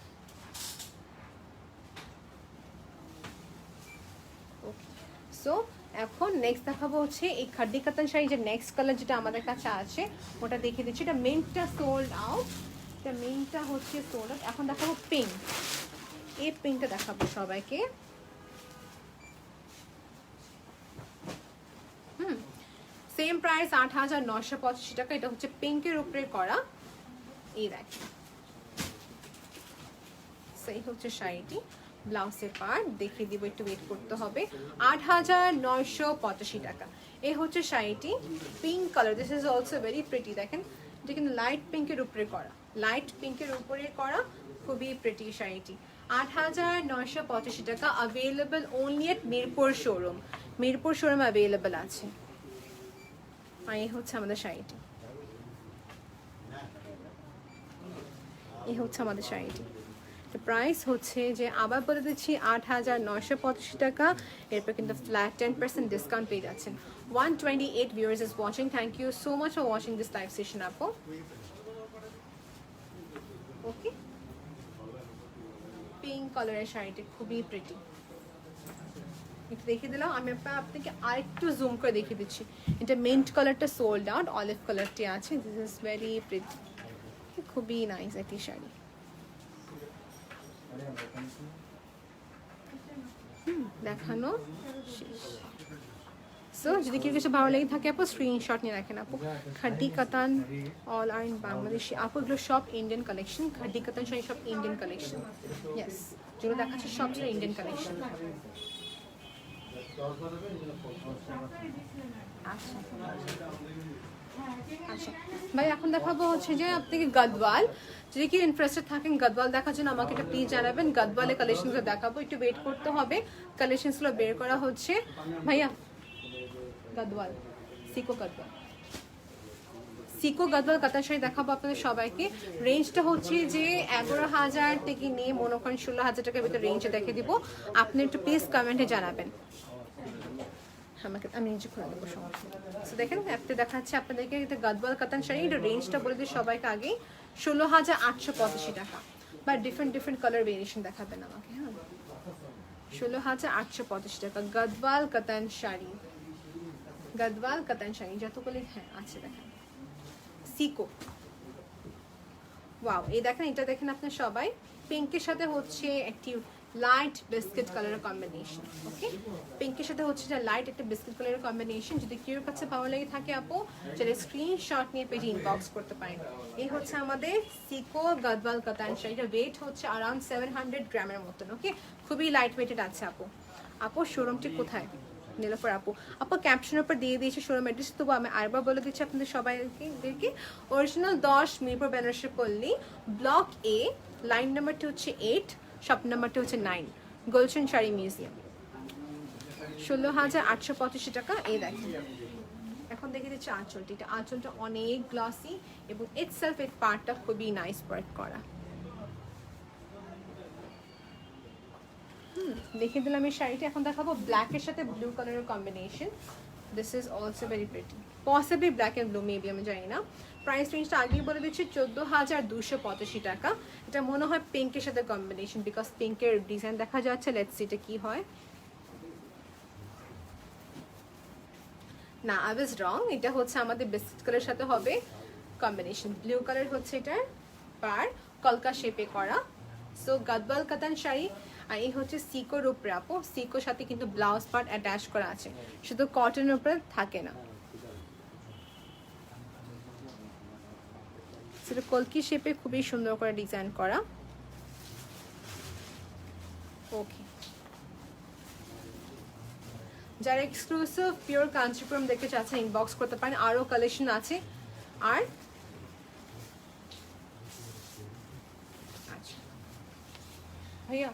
ওকে, সো এখন নেক্সট দেখাবো হচ্ছে এই খাড্ডি কাতান শাড়ি, যে নেক্সট কালার যেটা আমাদের কাছে আছে ওটা দেখিয়ে দিচ্ছি। এটা মিন্টটা সোল্ড আউট, এটা মিন্টটা হচ্ছে সোল্ড আউট। এখন দেখাবো পিঙ্ক, এই পিঙ্কটা দেখাবো সবাইকে। সেম প্রাইস 8,985 টাকা। এটা হচ্ছে পিঙ্কের উপরে করা, এই দেখেন সেই হচ্ছে শাড়িটি। ব্লাউজের পার্ট দেখিয়ে দিব, একটু ওয়েট করতে হবে। 8,985 টাকা। এই হচ্ছে শাড়িটি, pink colour, this is also very pretty. দেখেন এটা কিন্তু লাইট পিঙ্কের উপরে করা, লাইট পিঙ্কের উপরে করা, খুবই প্রিটি শাড়িটি। 8,985 টাকা। Available only at Mirpur showroom, Mirpur showroom available আছে। আর এই হচ্ছে আমাদের শাড়িটি, এই হচ্ছে আমাদের শাড়িটি। প্রাইস হচ্ছে যে আবার বলে দিচ্ছি 8,985 টাকা। এরপর কিন্তু ফ্ল্যাট 10% ডিসকাউন্ট পেয়ে যাচ্ছেন। 128 viewers is watching. Thank you so much for watching this live session আপু। ওকে, পিঙ্ক কালারের শাড়িটি খুবই প্রিটি, একটু দেখিয়ে দিলাম। আমি আপনাকে আরেকটু জুম করে দেখিয়ে দিচ্ছি। এটা মিন্ট কালারটা সোল্ড আউট, অলিভ কালারটি আছে। দিস ইজ ভেরি প্রিটি, খুবই নাইস একটি শাড়ি। দেখানো শেষ। সো যদি কেউ কিছু ভালো লেগে থাকে আপু স্ক্রিনশট নিয়ে রাখেন আপু। খাড্ডি কাতান অল আর ইন বাংলাদেশি আপু, এগুলো সব ইন্ডিয়ান কালেকশন। খাড্ডি কাতান শাড়ি সব ইন্ডিয়ান কালেকশন, ইয়েস, যেগুলো দেখাচ্ছে সব ছিল ইন্ডিয়ান কালেকশন। আচ্ছা ভাই, এখন দেখাবো হচ্ছে যে আপনাকে গদওয়াল। যদি কি ইন্টারেস্টেড থাকেন গদওয়াল দেখার জন্য আমাকে এটা প্লিজ জানাবেন। গদওয়ালের কালেকশনগুলো দেখাবো, একটু ওয়েট করতে হবে, কালেকশনসগুলো বের করা হচ্ছে। ভাইয়া গদওয়াল, সিকো গদওয়াল, সিকো গদওয়াল কাতান শাড়ি দেখাবো আপনাদের সবাইকে। রেঞ্জটা হচ্ছে যে 11,000 থেকে নিয়ে মনে করেন 16,000 টাকার ভিতরে রেঞ্জে দেখে দিব। আপনি একটু প্লিজ কমেন্টে জানাবেন, আমাকে আমি নিজে করে দেবো সমস্যা। সো দেখেন একটা দেখাচ্ছে আপনাদেরকে, এটা গদওয়াল কাতান শাড়ি। এটা রেঞ্জটা বলে দিই সবাইকে আগে, 16,885 টাকা। বা ডিফারেন্ট কালার ভেরিয়েশন দেখাবেন আমাকে। হ্যাঁ, 16,885 টাকা গদওয়াল কাতান শাড়ি, গদওয়াল কাতান শাড়ি যতগুলি হ্যাঁ আছে দেখেন। সিকো, ওয়াও, এই দেখেন এটা দেখেন আপনার সবাই পিঙ্কের সাথে হচ্ছে একটি লাইট বিস্কিট কালারের কম্বিনেশন। ওকে, পিঙ্কের সাথে হচ্ছে যে লাইট একটা বিস্কিট কালারের কম্বিনেশন। যদি কেউ কাছে ভালো লেগে থাকে আপু তাহলে স্ক্রিনশট নিয়ে পেজে ইনবক্স করতে পারেন। এই হচ্ছে আমাদের সিকো গদওয়াল কাতান শাড়ি। এটা ওয়েট হচ্ছে অ্যারাউন্ড 700 গ্রামের মতন। ওকে, খুবই লাইট ওয়েটেড আছে আপু। আপু শোরুমটি কোথায়? নীলোফার আপু, আপু ক্যাপশনের উপর দিয়ে দিয়েছে শোরুম অ্যাড্রেস, তবু আমি আরেকবার বলে দিচ্ছি আপনাদের সবাইকে। অরিজিনাল 10 মিরপুর বেনারসি পল্লী, ব্লক এ, লাইন নাম্বারটি হচ্ছে 8, শপ নাম্বারটি হচ্ছে 9, গুলশান শাড়ি মিউজিয়াম। 16,885 টাকা। এই দেখেন এখন দেখে দিচ্ছি আঁচলটি। এটা আঁচলটা অনেক গ্লসি এবং ইটসেলফ এর পার্টটা খুবই নাইস ওয়ার্ক করা। দেখিয়ে দিলাম এই শাড়িটা। এখন দেখাবো ব্ল্যাকের সাথে ব্লু কালারের combination. This is also very pretty, possibly black and blue maybe, আমি জানি না। প্রাইস রেঞ্জটা আগেই বলে দিচ্ছি 14,285 টাকা। এটা মনে হয় পিঙ্কের সাথে কম্বিনেশন, বিকজ পিঙ্কের ডিজাইন দেখা যাচ্ছে। লেটস সি এটা কি হয়। না, আই ওয়াজ রং, এটা হচ্ছে আমাদের বিস্কিট কালারের সাথে হবে কম্বিনেশন। ব্লু কালার হচ্ছে এটার পার, কলকা শেপে করা। সো গাদওয়াল কাতান শাড়ি, আর এই হচ্ছে সিকোর উপরে আপু, সিকোর সাথে কিন্তু ব্লাউজ পার্ট অ্যাটাচ করা আছে, শুধু কটনের উপরে থাকে না। সেটা কলকি শেপে খুবই সুন্দর করে ডিজাইন করা। ওকে, যারা এক্সক্লুসিভ পিওর কাঞ্চিপুরম দেখতে চাচ্ছেন ইনবক্স করতে পারেন, আরও কালেকশন আছে। আর আচ্ছা ভাইয়া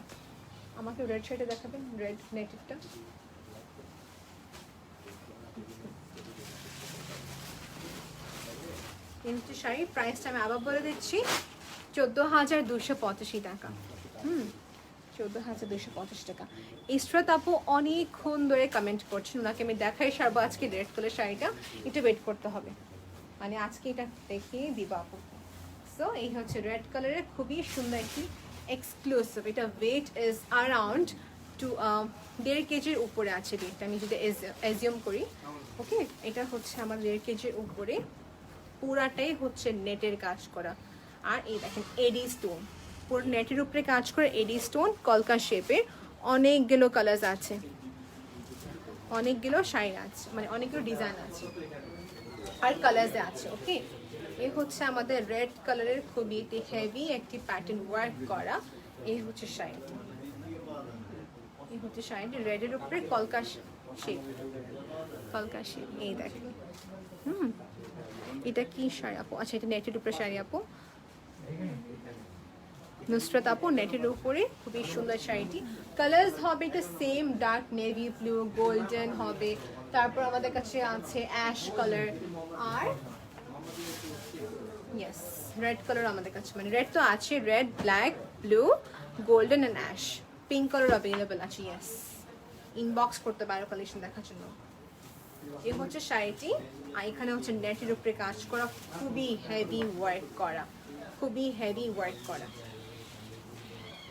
আমাকে রেড শাড়িটা দেখাবেন, রেড নেটিভটা। তিনটি শাড়ি প্রাইসটা আমি আবার বলে দিচ্ছি, 14,285 টাকা। 14,285 টাকা। ইসরাত আপু অনেকক্ষণ ধরে কমেন্ট করছেন, ওনাকে আমি দেখাই সারবো আজকে রেড কালার শাড়িটা, একটু ওয়েট করতে হবে, মানে আজকে এটা দেখিয়ে দিব আপু। সো এই হচ্ছে রেড কালারের খুবই সুন্দর একটি এক্সক্লুসিভ, এটা ওয়েট ইজ অ্যারাউন্ড 1.5 কেজির উপরে আছে ওয়েটটা, আমি যদি অ্যাজিউম করি। ওকে, এটা হচ্ছে আমার 1.5 কেজির উপরে, পুরাটাই হচ্ছে নেটের কাজ করা। আর এই দেখেন এডি স্টোন, পুরো নেটের উপরে কাজ করে এডি স্টোন, কলকা শেপের, অনেকগুলো কালার আছে, অনেকগুলো শাড়ি আছে, মানে অনেকগুলো ডিজাইন আছে আর কালার্সে আছে। ওকে, এই হচ্ছে আমাদের রেড কালারের খুবই হেভি একটি প্যাটার্ন ওয়ার্ক করা। এই হচ্ছে শাড়ি, এই হচ্ছে শাড়িটি রেডের উপরে কলকা শেপ, কলকা শেপ। এই দেখেন, এটা কি শাড়ি আপু? আচ্ছা, এটা নেটের উপরে শাড়ি আপু, নুসরাত আপু নেটের উপরে খুবই সুন্দর শাড়িটি। কালার্স হবে এটা same, dark navy blue, golden হবে, তারপর আমাদের কাছে আছে অ্যাশ কালার, আর ইয়েস রেড কালার আমাদের কাছে, মানে রেড তো আছে, red, black, blue, golden and ash, pink colour available আছে। ইয়েস, ইনবক্স করতে পারো কালেকশন দেখার জন্য। এই হচ্ছে শাড়িটি, আর এখানে হচ্ছে নেটের উপরে কাজ করা, খুবই হেভি ওয়ার্ক করা, খুবই হেভি ওয়ার্ক করা।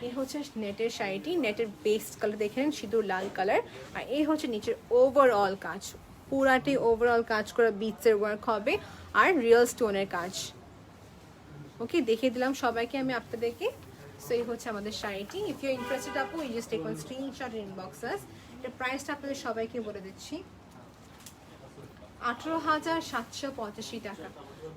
এই হচ্ছে নেটের শাড়িটি, নেটের বেস কালার দেখেন সিঁদুর লাল কালার, আর এই হচ্ছে নিচের ওভারঅল কাজ, পুরাটি ওভারঅল কাজ করা বিটসের ওয়ার্ক হবে আর রিয়েল স্টোনের কাজ। ওকে, দেখিয়ে দিলাম সবাইকে আমি আপনাদেরকে। সো এই হচ্ছে আমাদের শাড়িটি। ইফ ইউ ইন্টারেস্টেড আপু, you just take one screenshot in inboxes. এর প্রাইসটা আপনাদের সবাইকে বলে দিচ্ছি, 18,785 টাকা,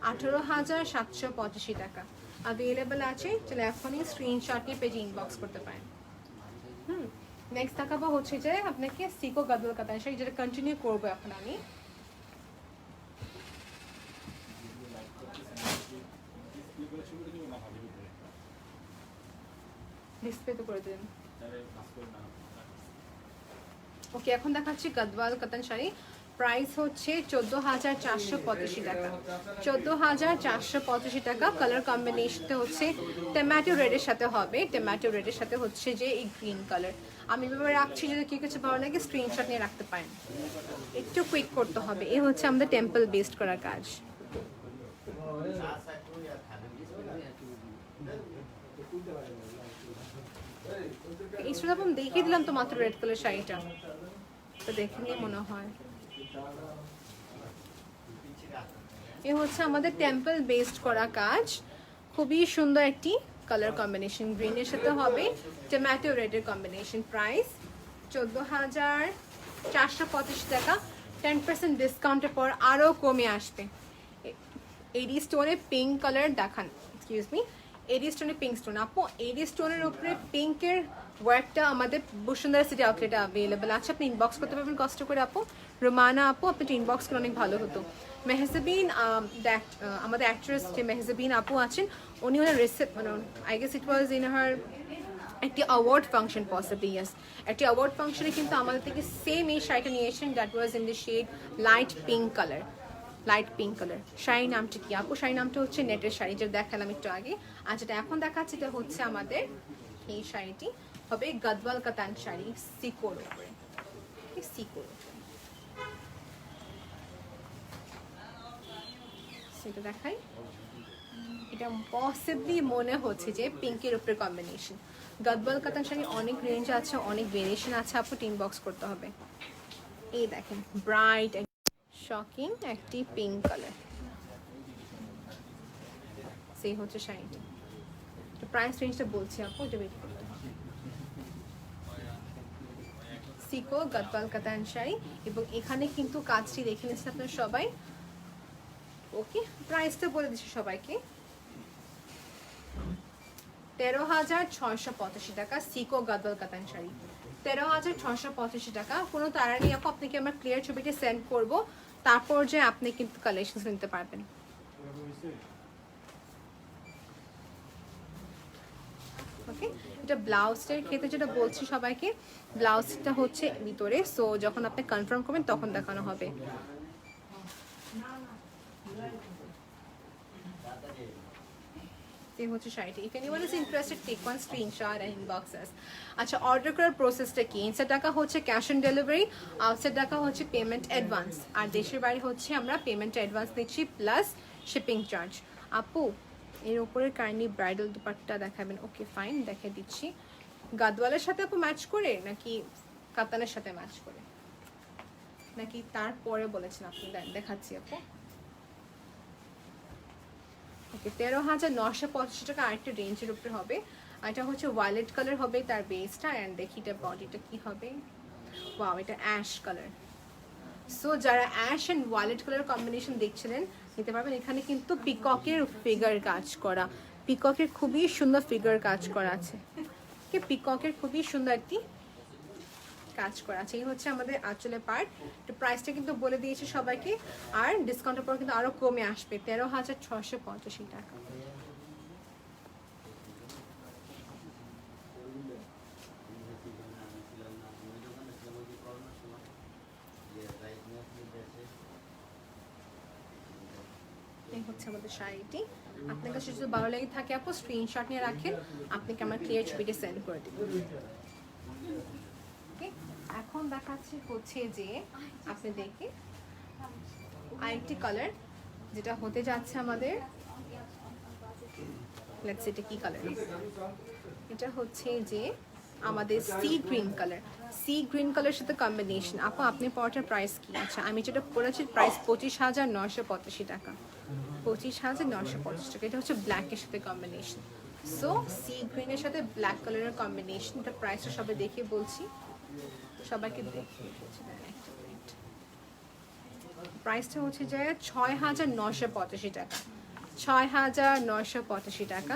18,785 টাকা অ্যাভেলেবেল আছে। চলে এখনই স্ক্রিনশট নিয়ে পেজে ইনবক্স করতে পারেন। নেক্সট দেখাবো হচ্ছে যে আপনাকে সিকো গাদওয়াল কাতান শাড়ি, যেটা কন্টিনিউ করবো এখন আমি। ডিসপ্লে তো করে দিন। ওকে, এখন দেখাচ্ছি গাদওয়াল কাতান শাড়ি, প্রাইস হচ্ছে 14,485 টাকা, 14,485 টাকা। কালার কম্বিনেশনটা হচ্ছে টমেটো রেডের সাথে হবে, টমেটো রেডের সাথে হচ্ছে যে এই গ্রিন কালার। আমি এভাবে রাখছি, যদি কি কিছু ভালো লাগে স্ক্রিনশট নিয়ে রাখতে পারেন, একটু কুইক করতে হবে। এই হচ্ছে আমাদের টেম্পল বেসড করা কাজ। এই শুধু দেখিয়ে দিলাম তো মাত্র রেড কালার শাড়িটা, তো দেখে নিয়ে মনে হয়। এ হচ্ছে আমাদের টেম্পল বেসড করা কাজ, খুবই সুন্দর একটি কালার কম্বিনেশন, গ্রিনের সাথে হবে টমেটো রেডের কম্বিনেশন। প্রাইস 14,485 টাকা, 10% ডিসকাউন্টের পর আরও কমে আসবে। এডি স্টোনে পিঙ্ক কালার দেখান, এক্সকিউজ মি, এডি স্টোনে পিঙ্ক স্টোন আপু, এডি স্টোনের উপরে পিঙ্কের ওয়ার্কটা আমাদের বসুন্ধরা সিটি আউটলেটে অ্যাভেলেবেল আছে, আপনি ইনবক্স করতে পারবেন কষ্ট করে আপু। রোমানা আপু, আপনি ইনবক্স করে অনেক ভালো হতো। মেহজাবিন, আমাদের অ্যাক্ট্রেস যে মেহজাবিন আপু আছেন, উনি ওনার I guess it was in her একটি অ্যাওয়ার্ড ফাংশন, পসিবলি ইয়েস, একটি অ্যাওয়ার্ড ফাংশনে কিন্তু আমাদের থেকে সেম এই শাড়িটা নিয়ে এসেছেন, that was in the shade light pink colour, light pink colour. শাড়ির নামটা কি আপু? শাড়ির নামটা হচ্ছে নেটের শাড়ি, যেটা দেখালাম একটু আগে। আর যেটা এখন দেখাচ্ছি এটা হচ্ছে আমাদের এই শাড়িটি হবে গাদওয়াল কাতান শাড়ি, সিকোর উপরে, সিকোর উপরে। এটা দেখাই, এটা পসিবলি মনে হচ্ছে যে পিঙ্কের উপরে কম্বিনেশন। গদবাল কাতান শাড়ি অনেক রেঞ্জ আছে, অনেক ভেরিয়েশন আছে, আপু টিন বক্স করতে হবে। এই দেখেন ব্রাইট শকিং একটি পিঙ্ক কালার, সেই হচ্ছে শাড়িটি। প্রাইস রেঞ্জটা বলছি আপু, এটা ওয়েট করতে হবে। সিকো গদবাল কাতান শাড়ি, এবং এখানে কিন্তু কাজটি দেখে নিচ্ছেন আপনারা সবাই। ওকে, প্রাইসটা বলে দিচ্ছি সবাইকে, 13,685 টাকা সিকো গদবাল কাতান শাড়ি, 13,685 টাকা। কোনো তারা নেই আপু, আপনাকে আমরা ক্লিয়ার ছবিটা সেন্ড করব, তারপর যে আপনি কিন্তু কালেকশন নিতে পারবেন। ওকে, এটা ব্লাউজটার ক্ষেত্রে যেটা বলছি সবাইকে, ব্লাউজটা হচ্ছে ভিতরে, সো যখন আপনি কনফার্ম করবেন তখন দেখানো হবে। এই হচ্ছে শাড়িটি। If anyone is interested take one screenshot and inbox us. আচ্ছা, অর্ডার করার প্রসেসটা কি? ইনসাইড টাকা হচ্ছে ক্যাশ অন ডেলিভারি, আউটসাইড টাকা হচ্ছে পেমেন্ট অ্যাডভান্স, আর দেশের বাইরে হচ্ছে আমরা পেমেন্ট অ্যাডভান্স দিচ্ছি প্লাস শিপিং চার্জ। আপু এর উপরে কাইন্ডলি ব্রাইডাল দুপাট্টা দেখাবেন। ওকে ফাইন, দেখে দিচ্ছি। গাদওয়ালের সাথে আপু ম্যাচ করে নাকি কাতানের সাথে ম্যাচ করে, নাকি তারপরে বলেছেন আপনি? দেখাচ্ছি আপু। ওকে, 13,985 টাকা আরেকটা রেঞ্জের উপরে হবে। এটা হচ্ছে ওয়ালেট কালার হবে তার বেসটা, অ্যান্ড দেখি এটা বডিটা কি হবে। ওয়াও, এটা অ্যাশ কালার। সো যারা ash and wallet colour combination দেখছিলেন নিতে পারবেন। এখানে কিন্তু পিককের ফিগার কাজ করা, পিককের খুবই সুন্দর ফিগার কাজ করা আছে। ওকে, পিককের খুবই সুন্দর একটি কাজ করা আছে। এই হচ্ছে আমাদের আঁচলের পার্ট। তো প্রাইসটা কিন্তু বলে দিয়েছি সবাইকে, আর ডিসকাউন্টের পর কিন্তু আরো কমে আসবে, 13,685 টাকা। এই হচ্ছে আমাদের শাড়িটি। আপনার কাছে যদি ভালো লেগে থাকে আপু স্ক্রিনশট নিয়ে রাখেন, আপনাকে আমার ক্লিয়ার ছবিটা সেন্ড করে দেব। এখন দেখাচ্ছি হচ্ছে যে আপনি দেখে আরেকটি কালার যেটা হতে যাচ্ছে আমাদের, লেটস এটা কি কালার, এটা হচ্ছে যে আমাদের sea green colour, sea green কালারের সাথে কম্বিনেশন। আপু আপনি পড়াটার প্রাইস কি? আচ্ছা, আমি যেটা পড়েছি প্রাইস 25,985 টাকা, 25,985 টাকা। এটা হচ্ছে ব্ল্যাকের সাথে কম্বিনেশন। সো সি গ্রিনের সাথে ব্ল্যাক কালারের কম্বিনেশন। এটা প্রাইসটা সবাই দেখে বলছি, সবাইকে দেখে প্রাইসটা হচ্ছে যে 6,985 টাকা, 6,985 টাকা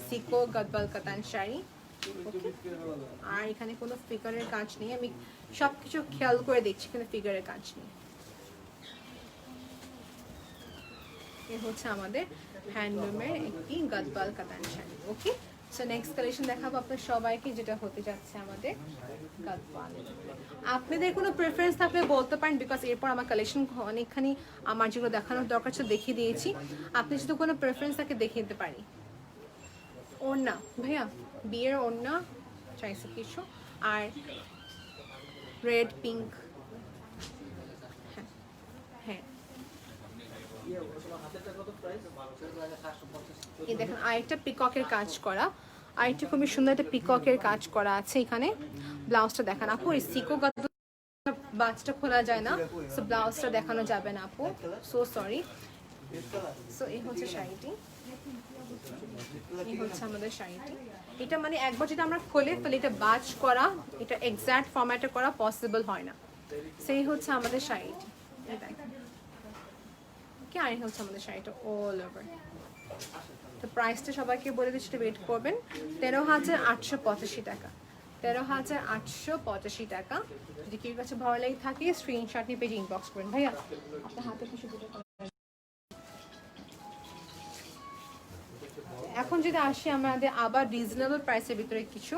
সিকো গদবাল কাতান শাড়ি। আর এখানে কোনো ফিগারের কাজ নেই, আমি সবকিছু খেয়াল করে দেখছি, এখানে ফিগারের কাজ নেই। এ হচ্ছে আমাদের হ্যান্ডলুমের একটি গদবাল কাতান শাড়ি। ওকে, সো নেক্সট কালেকশন দেখাবো আপনার সবাইকে, যেটা হতে যাচ্ছে আমাদের গদবাল। আপনাদের কোনো প্রেফারেন্স থাকলে বলতে পারেন, বিকজ এরপর আমার কালেকশন অনেকখানি আমার যেগুলো দেখানোর দরকার ছিল দেখিয়ে দিয়েছি। আপনি যদি কোনো প্রেফারেন্স থাকে দেখিয়ে দিতে পারি। ওড়না ভাইয়া, বিয়ের ওড়না চাইছে কিছু, আর রেড পিঙ্ক। হ্যাঁ হ্যাঁ, এই দেখেন আরেকটা পিককের কাজ করা, আরেকটা খুবই সুন্দর একটা পিককের কাজ করা আছে এখানে। ব্লাউজটা দেখান আপু, এই সিকো বাজটা খোলা যায় না, সো ব্লাউজটা দেখানো যাবে না আপু, সো সরি। সো এই হচ্ছে শাড়িটি, এই হচ্ছে আমাদের শাড়িটি। এটা মানে একবার যদি আমরা খোলে তাহলে এটা বাজ করা, এটা এক্স্যাক্ট ফরম্যাটে করা পসিবল হয় না। সেই হচ্ছে আমাদের শাড়িটি, কি আর হচ্ছে আমাদের শাড়িটা অল ওভার। তো প্রাইসটা সবাইকে বলে দিচ্ছি, ওয়েট করবেন। 13,885 টাকা, 13,885 টাকা। যদি কেউ কাছে ভালো লাগে থাকে স্ক্রিনশট নিয়ে পেজে ইনবক্স করবেন। ভাইয়া আপনার হাতে কিছু দুটো। এখন যদি আসি আমাদের আবার রিজনেবল প্রাইসের ভিতরে কিছু,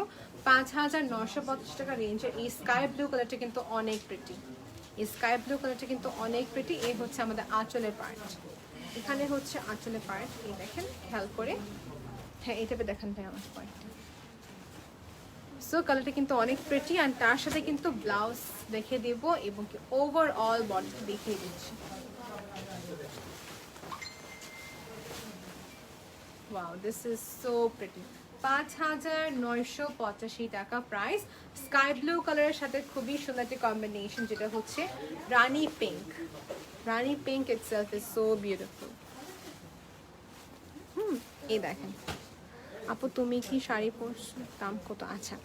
5,950 টাকা রেঞ্জের এই স্কাই ব্লু কালারটা কিন্তু অনেক প্রিটি, এই স্কাই ব্লু কালারটা কিন্তু অনেক প্রিটি। এই হচ্ছে আমাদের আঁচলের পার্ট, এখানে হচ্ছে আঁচলের পার্ট, এই দেখেন খেয়াল করে। হ্যাঁ, এইটাতে দেখেন ভাই আমার পার্টটা। সো কালারটা কিন্তু অনেক প্রিটি, আর তার সাথে কিন্তু ব্লাউজ দেখে দেব এবং কি ওভারঅল বডিটা দেখিয়ে দিচ্ছি। Wow, this is so pretty. 5,985 টাকা প্রাইস। স্কাই ব্লু কালারের সাথে খুবই সুন্দর একটি কম্বিনেশন, যেটা হচ্ছে rani pink. Rani pink itself is so beautiful. এই দেখেন আপু, তুমি কি শাড়ি পরছো? দাম কত? আচ্ছা,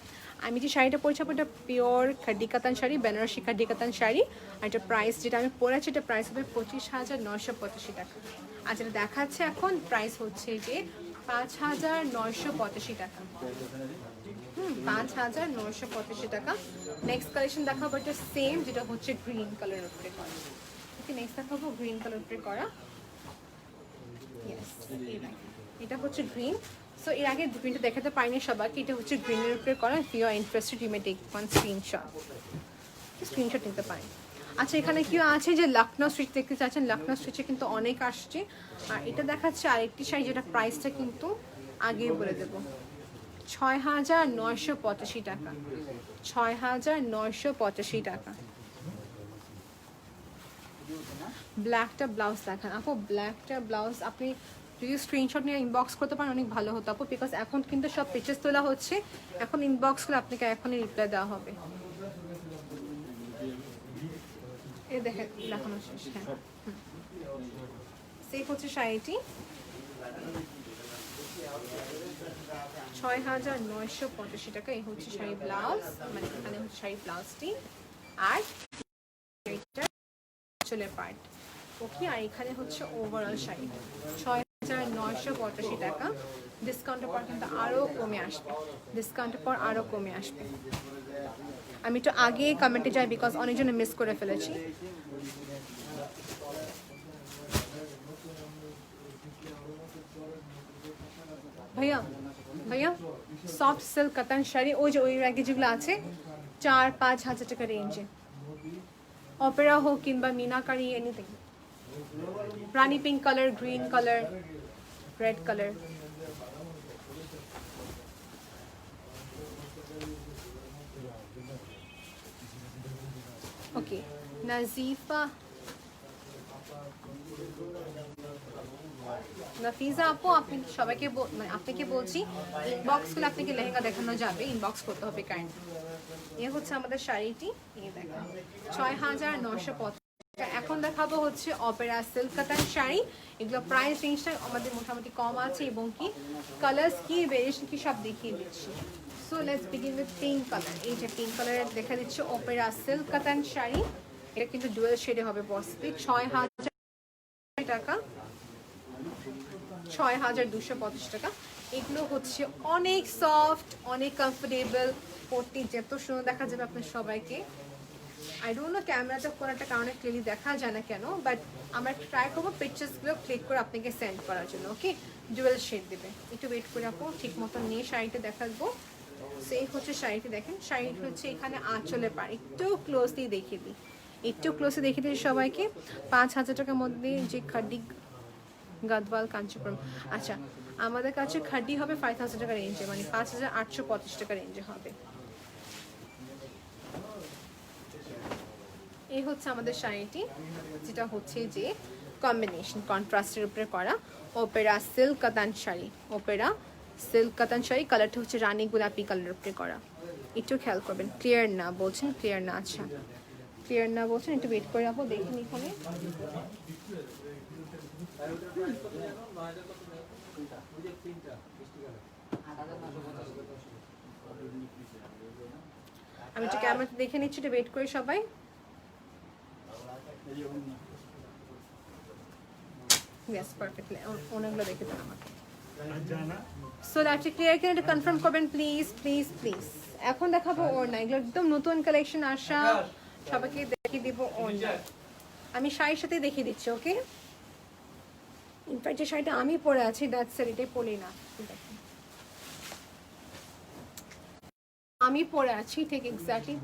আমি যে শাড়িটা পরছি আপু, এটা পিওর খাড্ডি কাতান শাড়ি, বেনারসি খাড্ডি কাতান শাড়ি। আর এটা প্রাইস যেটা আমি পরেছি, এটা প্রাইস হবে 25,985 টাকা। আর যেটা দেখাচ্ছে এখন প্রাইস হচ্ছে যে 5,985 টাকা। 5,985 টাকা। নেক্সট কালেকশন দেখাবো, এটা সেম, যেটা হচ্ছে গ্রিন কালারের উপরে করা। ওকে, নেক্সট দেখাবো গ্রিন কালার উপরে করা। ইয়েস, এটা হচ্ছে গ্রিন। সো এর আগে গ্রিনটা দেখাতে পারিনি সবাইকে, এটা হচ্ছে গ্রিনের উপরে করা। If you are interested you may take one screenshot নিতে পারেন। আচ্ছা, এখানে কি আছে যে লখনৌ স্ট্রিচ দেখতে চাচ্ছেন, লখনৌ স্ট্রিচে কিন্তু অনেক আসছে। আর এটা দেখাচ্ছে আরেকটি শাড়ি, যেটা প্রাইসটা কিন্তু আগেই বলে দেবো, 6,985 টাকা। 6,985 টাকা। ব্ল্যাকটা ব্লাউজ দেখান আপু, ব্ল্যাকটা ব্লাউজ আপনি যদি স্ক্রিনশট নিয়ে ইনবক্স করতে পারেন অনেক ভালো হতো আপু, বিকজ এখন কিন্তু সব পিকচার্স তোলা হচ্ছে। এখন ইনবক্স করে আপনাকে এখনই রিপ্লাই দেওয়া হবে। এই দেখেন দেখানো শেষ। হ্যাঁ, সেফ হচ্ছে শাড়িটি 6,985 টাকা। এই হচ্ছে শাড়ি ব্লাউজ, মানে এখানে হচ্ছে শাড়ি ব্লাউজটি আর চলে পার্ট। ওকে, আর এখানে হচ্ছে ওভারঅল শাড়ি 6,985 টাকা। ডিসকাউন্টের পর কিন্তু আরও কমে আসবে, ডিসকাউন্টের পর আরও কমে আসবে। আমি একটু আগে কমেন্টে যাই বিকজ অনেকজনে মিস করে ফেলেছি। ভাইয়া ভাইয়া, সফট সিল্ক কাতান শাড়ি ওই যে ওই র্যাকে যেগুলো আছে 4-5 হাজার টাকা রেঞ্জে, অপেরা হোক কিংবা meenakari, anything. Rani pink colour, green colour, red colour. Okay, Nazifa Nafiza আপু, আপনি সবাইকে মানে আপনাকে বলছি ইনবক্স করলে আপনাকে লেহেঙ্গা দেখানো যাবে, ইনবক্স করতে হবে কাইন্ডলি। এ হচ্ছে আমাদের শাড়িটি, এই দেখেন 6,985। এখন দেখাবো হচ্ছে অপেরা সিল্ক কাতান শাড়ি। এগুলো প্রাইস রেঞ্জটা আমাদের মোটামুটি কম আছে, এবং কি কালার্স কি ভেরিয়েশন কি সব দেখিয়ে দিচ্ছি। So let's begin with pink colour. এই যে পিঙ্ক কালারের দেখা দিচ্ছে অপেরা সিল্ক কাতান শাড়ি। এটা কিন্তু ডুয়েল শেডে হবে পসিবলি। 6,000 টাকা, 6,250 টাকা। এগুলো হচ্ছে অনেক সফট, অনেক কমফোর্টেবল, পরতে যত সুন্দর দেখা যাবে আপনার সবাইকে। আই ডোন্ট নো ক্যামেরাতে কোনো একটা কারণে ক্লিয়ারলি দেখা যায় না কেন, বাট আমরা ট্রাই করবো পিকচার্সগুলো ক্লিক করে আপনাকে সেন্ড করার জন্য। ওকে, ডুয়েল শেড দেবে, একটু ওয়েট করে আপু ঠিক মতো নিয়ে শাড়িটা দেখাবো। সেই হচ্ছে শাড়িটি দেখেন, শাড়িটি হচ্ছে এখানে আঁচলে পার, একটু ক্লোজলি দেখিয়ে দিই, একটু ক্লোজলি দেখিয়ে দিই সবাইকে। 5,000 টাকার মধ্যে যে খাড্ডি গাদওয়াল কাঞ্চিপুরম, আচ্ছা আমাদের কাছে খাড্ডি হবে 5,000 টাকা রেঞ্জে, মানে 5,825 টাকা রেঞ্জে হবে। এই হচ্ছে আমাদের শাড়িটি, যেটা হচ্ছে যে কম্বিনেশন কন্ট্রাস্টের উপরে করা ওপেরা সিল্ক কাতান শাড়ি। ওপেরা সিল্ক কাতান শাড়ি, কালারটা হচ্ছে রানী গোলাপি কালারের উপরে করা। একটু খেয়াল করবেন, ক্লিয়ার না বলছেন, ক্লিয়ার না, আচ্ছা ক্লিয়ার না বলছেন, একটু ওয়েট করে রাখবো, দেখুন এখানে। আমি একটু ক্যামেরাতে দেখে নিচ্ছি, একটু ওয়েট করে সবাই। Yes, perfectly. অনেকগুলো দেখে দেন আমাকে। সো দ্যাটস ক্লিয়ার, কিনা একটু কনফার্ম করবেন প্লিজ প্লিজ প্লিজ। এখন দেখাবো ওড়না, এগুলো একদম নতুন কালেকশন আসা, সবাইকে দেখিয়ে দিব ওড়না। আমি শাড়ির সাথে দেখিয়ে দিচ্ছি, ওকে। ইনফ্যাক্ট যে শাড়িটা আমি পরে আছি দ্যাটস এর, এটাই পরি না, দেখেন আমি পরে আছি ঠিক এক্স্যাক্টলি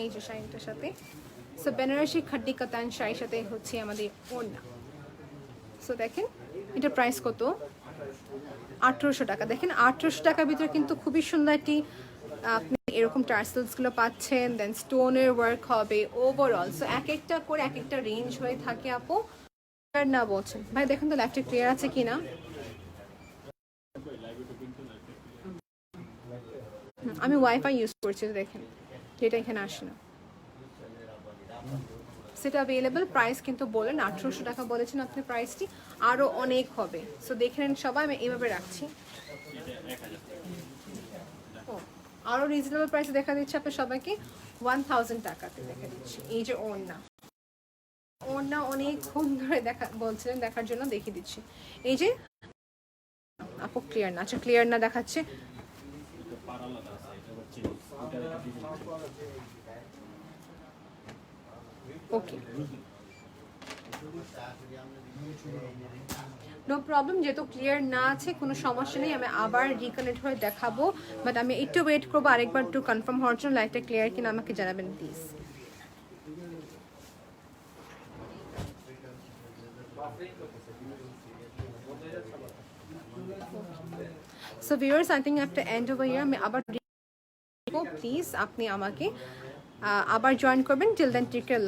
এই যে শাড়িটার সাথে। সো বেনারসি খাড্ডি কাতান শাড়ির সাথে হচ্ছে আমাদের ওড়না। সো দেখেন এটা প্রাইস কত, 1,800 টাকা। দেখেন 1,800 টাকার ভিতরে কিন্তু খুবই সুন্দর একটি আপনি এরকম টার্সেলসগুলো পাচ্ছেন, দেন স্টোনের ওয়ার্ক হবে ওভারঅল। সো এক একটা করে এক একটা রেঞ্জ হয়ে থাকে আপু। না বলছেন ভাই, দেখুন তো লাইভটা ক্লিয়ার আছে কিনা। আমি ওয়াইফাই ইউজ করছি, দেখেন যেটা এখানে আসে না। সেটা অ্যাভেলেবল, প্রাইস কিন্তু বলেন 1800 টাকা বলেছেন আপনি, প্রাইসটি আরও অনেক হবে। সো দেখে নেন সবাই, আমি এইভাবে রাখছি। ও আরও রিজনেবল প্রাইসে দেখা দিচ্ছে আপনার সবাইকে 1000 টাকাতে দেখা দিচ্ছি। এই যে ওড়না, ওড়না অনেকক্ষণ ধরে দেখা বলছিলেন দেখার জন্য, দেখিয়ে দিচ্ছি। এই যে আপু ক্লিয়ার না, আচ্ছা ক্লিয়ার না দেখাচ্ছে। ওকে নো প্রবলেম, যেহেতু ক্লিয়ার না আছে কোনো সমস্যা নেই, আমি আবার রিকানেক্ট হয়ে দেখাবো। বাট আমি একটু ওয়েট করবো আরেকবার, একটু কনফার্ম হওয়ার জন্য। লাইটটা ক্লিয়ার কিনা আমাকে জানাবেন please. So viewers, I think after and over year আমি আবার প্লিজ আপনি আমাকে আবার জয়েন করবেন। Till then take care.